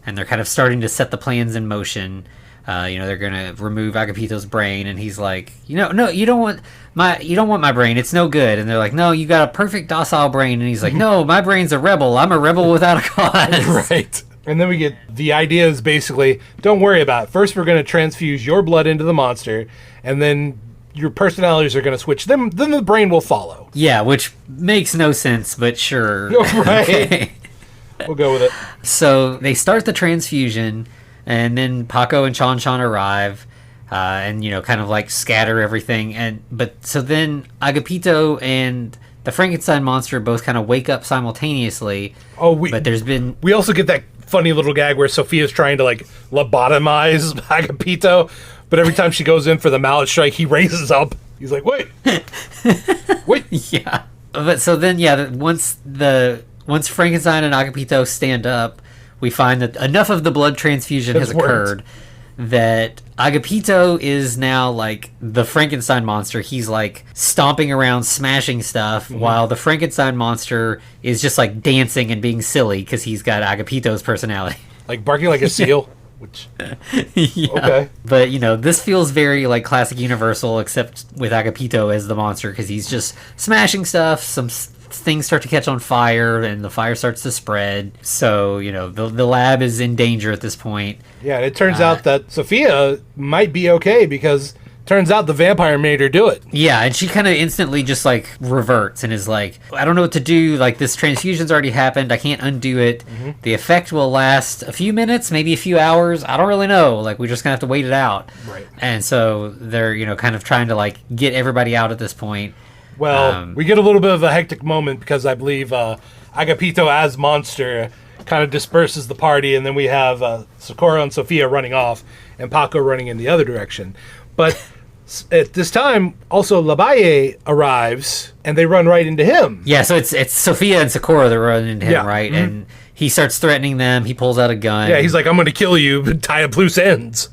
and they're kind of starting to set the plans in motion. They're gonna remove Agapito's brain, and he's like, no, you don't want my brain. It's no good. And they're like, no, you got a perfect docile brain. And he's like, no, my brain's a rebel. I'm a rebel without a cause. Right. And then we get the idea is basically, don't worry about it. First, we're gonna transfuse your blood into the monster, and then your personalities are gonna switch. Then the brain will follow. Yeah, which makes no sense, but sure. Right. Okay. We'll go with it. So they start the transfusion. And then Paco and Chan arrive, and kind of like scatter everything. So then Agapito and the Frankenstein monster both kind of wake up simultaneously. We also get that funny little gag where Sophia's trying to like lobotomize Agapito, but every time she goes in for the mallet strike, he raises up. He's like, wait. Yeah. But so then, once Frankenstein and Agapito stand up, we find that enough of the blood transfusion has occurred that Agapito is now like the Frankenstein monster. He's like stomping around, smashing stuff, while the Frankenstein monster is just like dancing and being silly because he's got Agapito's personality. Like barking like a seal. Which, yeah. Okay. But, this feels very like classic Universal, except with Agapito as the monster because he's just smashing stuff. Some things start to catch on fire and the fire starts to spread. So, the lab is in danger at this point. Yeah, and it turns out that Sophia might be okay because turns out the vampire made her do it. Yeah, and she kind of instantly just like reverts and is like, I don't know what to do. Like, this transfusion's already happened. I can't undo it. Mm-hmm. The effect will last a few minutes, maybe a few hours. I don't really know. Like, we're just gonna have to wait it out. Right. And so they're, kind of trying to like get everybody out at this point. Well, we get a little bit of a hectic moment because I believe Agapito as monster kind of disperses the party, and then we have Socorro and Sophia running off and Paco running in the other direction. But at this time, also Labaye arrives, and they run right into him. Yeah, so it's Sophia and Socorro that run into him, right? Mm-hmm. And he starts threatening them. He pulls out a gun. Yeah, he's like, I'm going to kill you, but tie up loose ends.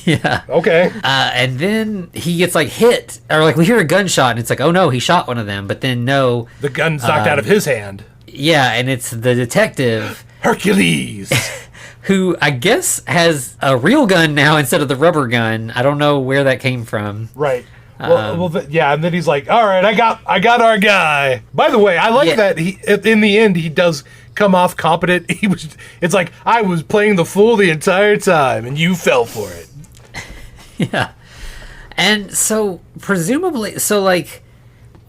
Yeah. Okay. And then he gets like hit, or like we hear a gunshot, and it's like, oh no, he shot one of them. But then no, the gun's knocked out of his hand. Yeah, and it's the detective Hercules, who I guess has a real gun now instead of the rubber gun. I don't know where that came from. Right. Yeah, and then he's like, all right, I got our guy. By the way, I like that he in the end he does come off competent. It's like, I was playing the fool the entire time and you fell for it. Yeah. And so presumably, so like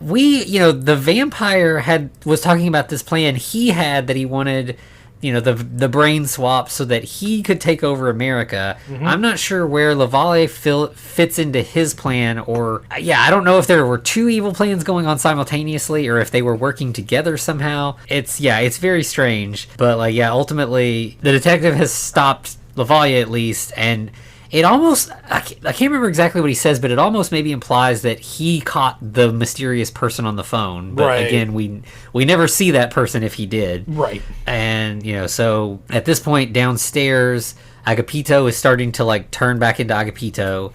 the vampire was talking about this plan he had that he wanted, the brain swap so that he could take over America. I'm not sure where Lavalle fits into his plan, or I don't know if there were two evil plans going on simultaneously or if they were working together somehow. It's very strange, but ultimately the detective has stopped Lavalle at least, and it almost, I can't remember exactly what he says, but it almost maybe implies that he caught the mysterious person on the phone. But again, we never see that person if he did. Right. And, so at this point downstairs, Agapito is starting to turn back into Agapito.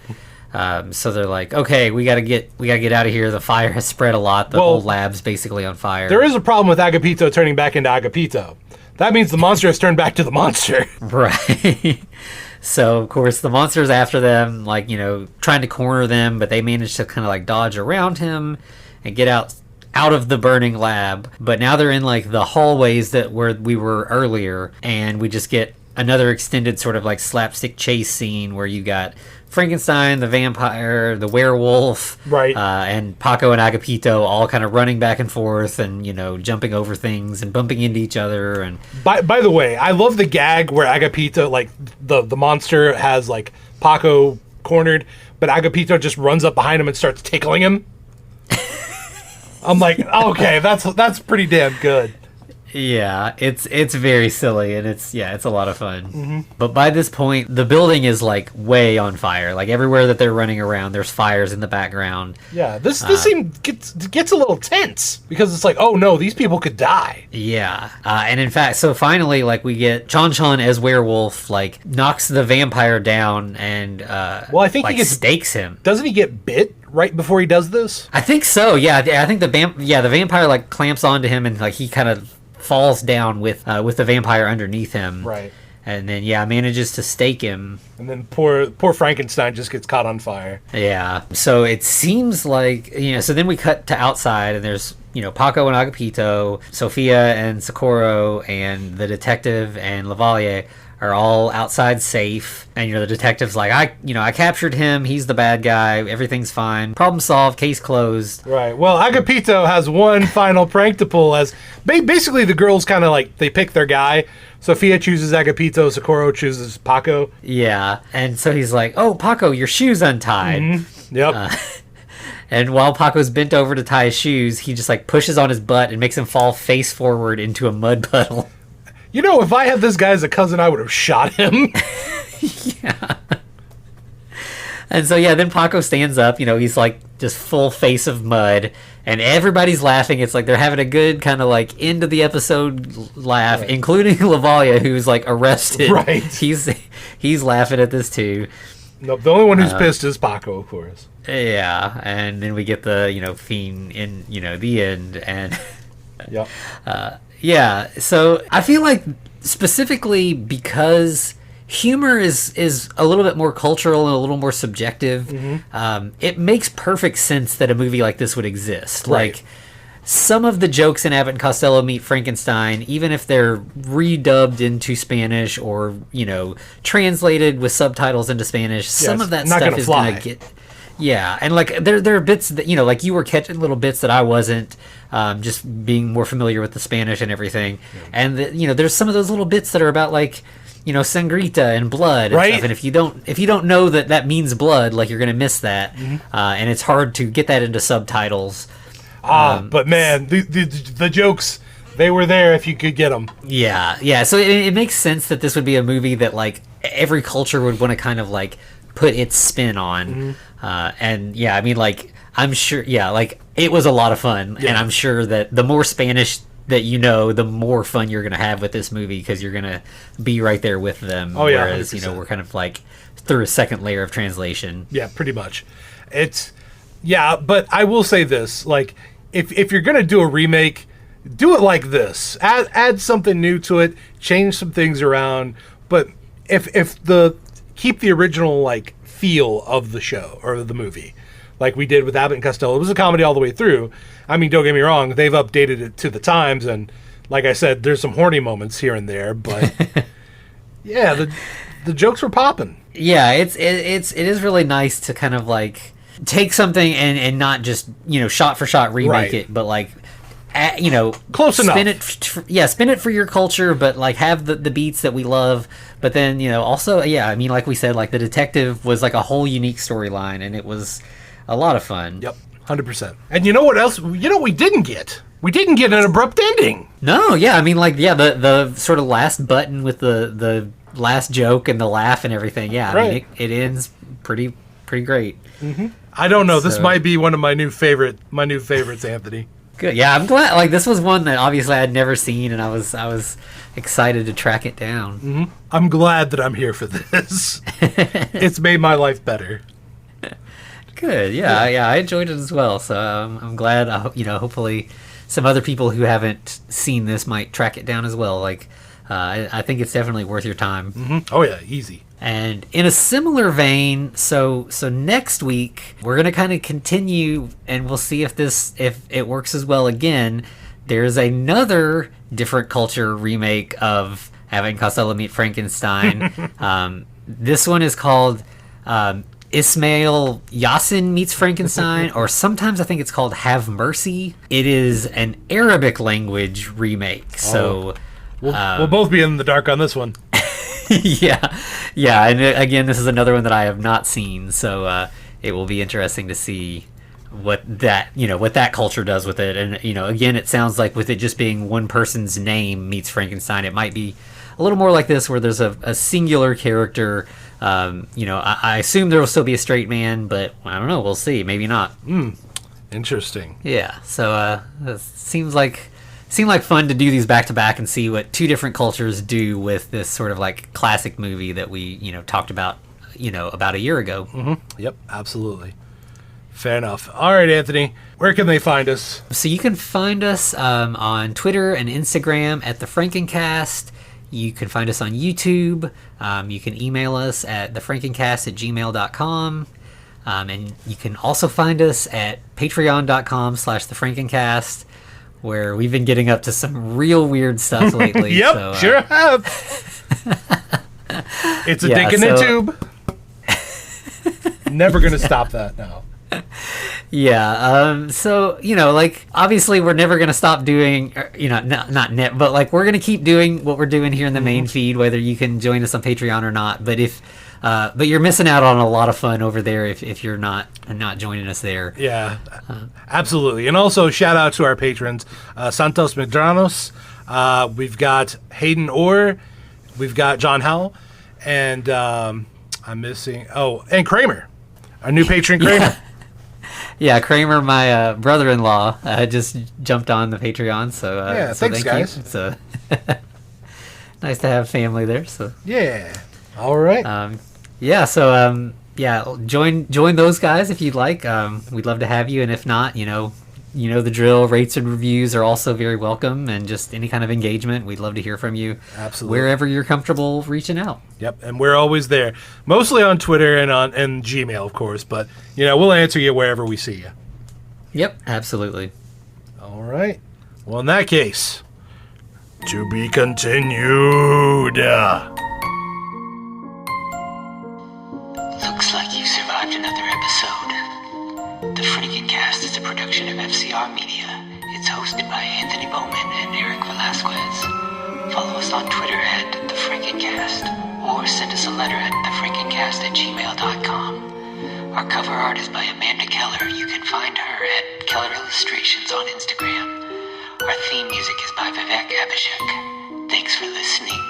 So they're like, okay, we gotta get out of here. The fire has spread a lot. The whole lab's basically on fire. There is a problem with Agapito turning back into Agapito. That means the monster has turned back to the monster. Right. So, of course, the monster's after them, trying to corner them, but they manage to kind of, dodge around him and get out of the burning lab. But now they're in, the hallways where we were earlier, and we just get another extended sort of, slapstick chase scene where you got Frankenstein, the vampire, the werewolf, right, and Paco and Agapito all kind of running back and forth and, jumping over things and bumping into each other. And by the way, I love the gag where Agapito, the monster has, Paco cornered, but Agapito just runs up behind him and starts tickling him. I'm like, okay, that's pretty damn good. Yeah, it's very silly, and it's a lot of fun. But by this point, the building is way on fire. Everywhere that they're running around, there's fires in the background. Yeah, this scene gets a little tense because it's oh no, these people could die. Yeah, and in fact, so finally, we get Chon as werewolf, knocks the vampire down and I think he stakes him. Doesn't he get bit right before he does this? I think so. Yeah, I think the vampire clamps onto him and he kind of falls down with the vampire underneath him. Right. And then manages to stake him. And then poor Frankenstein just gets caught on fire. Yeah. So it seems so then we cut to outside and there's Paco and Agapito, Sofia and Socorro, and the detective and Lavalle are all outside safe. And the detective's I captured him, he's the bad guy, everything's fine, problem solved, case closed. Right. Well, Agapito has one final prank to pull, as basically the girls kind of they pick their guy. Sofia chooses Agapito, Socorro chooses Paco. Yeah. And so he's oh, Paco, your shoe's untied. Yep. And while Paco's bent over to tie his shoes, he just pushes on his butt and makes him fall face forward into a mud puddle. If I had this guy as a cousin, I would have shot him. Yeah. And so, then Paco stands up, he's just full face of mud, and everybody's laughing. It's they're having a good kind of end of the episode laugh, right, including Lavalle, who's arrested. Right. He's laughing at this too. No, the only one who's pissed is Paco, of course. Yeah. And then we get the, fiend in, the end. And yep. Yeah, so I feel specifically because humor is a little bit more cultural and a little more subjective, it makes perfect sense that a movie like this would exist. Right. Some of the jokes in Abbott and Costello Meet Frankenstein, even if they're redubbed into Spanish or, translated with subtitles into Spanish, some of that stuff is going to get... Yeah, and there are bits that you were catching little bits that I wasn't, just being more familiar with the Spanish and everything, and there's some of those little bits that are about sangrita and blood, and right? Stuff. And if you don't know that means blood, you're gonna miss that, and it's hard to get that into subtitles. But man, the jokes, they were there if you could get them. Yeah. So it makes sense that this would be a movie that every culture would want to kind of put its spin on. And I'm sure it was a lot of fun, and I'm sure that the more Spanish that the more fun you're gonna have with this movie, because you're gonna be right there with them. Oh yeah, whereas 100%. We're kind of through a second layer of translation. Yeah, pretty much. But I will say this, if you're gonna do a remake, do it like this. Add something new to it, change some things around, but keep the original feel of the show or the movie, like we did with Abbott and Costello. It was a comedy all the way through. I mean, don't get me wrong, they've updated it to the times, and like I said, there's some horny moments here and there, but yeah, the jokes were popping. Yeah, it is really nice to kind of take something and not just, shot for shot remake it, but like, close enough. Spin it for your culture, but like have the beats that we love. But then, also, like we said, like the detective was like a whole unique storyline, and it was a lot of fun. Yep, 100%. And you know what else? You know what we didn't get? We didn't get an abrupt ending. No, yeah, the sort of last button with the last joke and the laugh and everything. Yeah, right. I mean, it ends pretty great. Mm-hmm. I don't know. This might be one of my new favorites, Anthony. Good. Yeah, I'm glad. Like, this was one that obviously I had never seen, and I was excited to track it down. Mm-hmm. I'm glad that I'm here for this. It's made my life better. Good. Yeah, I enjoyed it as well. So I'm glad. Hopefully, some other people who haven't seen this might track it down as well. Like, I think it's definitely worth your time. Mm-hmm. Oh yeah, easy. And in a similar vein, so next week we're gonna kind of continue, and we'll see if it works as well again. There's another different culture remake of Having Costello Meet Frankenstein. This one is called Ismail Yasin Meets Frankenstein, or sometimes I think it's called Have Mercy. It is an Arabic language remake. So we'll both be in the dark on this one. yeah, and again, this is another one that I have not seen, so it will be interesting to see what that culture does with it. And again, it sounds like with it just being one person's name meets Frankenstein, it might be a little more like this, where there's a singular character. I assume there will still be a straight man, but I don't know. We'll see. Maybe not. Interesting. Yeah. So it seemed like fun to do these back to back and see what two different cultures do with this sort of like classic movie that we talked about about a year ago. Mm-hmm. Yep, absolutely. Fair enough. All right, Anthony, where can they find us? So you can find us on Twitter and Instagram at the Frankencast. You can find us on YouTube. You can email us at thefrankencast@gmail.com. And you can also find us at patreon.com/thefrankencast, where we've been getting up to some real weird stuff lately. Yep, so, sure have. It's a dick in a tube. Never going to stop that now. Yeah, so, obviously we're never going to stop doing, but like we're going to keep doing what we're doing here in the main feed, whether you can join us on Patreon or not. But but you're missing out on a lot of fun over there if you're not joining us there. Yeah, absolutely. And also shout out to our patrons, Santos Medranos. We've got Hayden Orr. We've got John Howell. And I'm missing, and Kramer, our new patron, Kramer. Yeah, Kramer, my brother-in-law, just jumped on the Patreon. So thanks, thank guys. you. So nice to have family there. So yeah, all right. Join those guys if you'd like. We'd love to have you, and if not, you know the drill. Rates and reviews are also very welcome, and just any kind of engagement. We'd love to hear from you. Absolutely. Wherever you're comfortable reaching out. Yep, and we're always there. Mostly on Twitter and Gmail, of course, but we'll answer you wherever we see you. Yep, absolutely. All right. Well, in that case, to be continued. Looks like you survived another episode. The Frankencast is a production of FCR Media. It's hosted by Anthony Bowman and Eric Velasquez. Follow us on Twitter at The Frankencast, or send us a letter at thefrankencast@gmail.com. Our cover art is by Amanda Keller. You can find her at Keller Illustrations on Instagram. Our theme music is by Vivek Abhishek. Thanks for listening.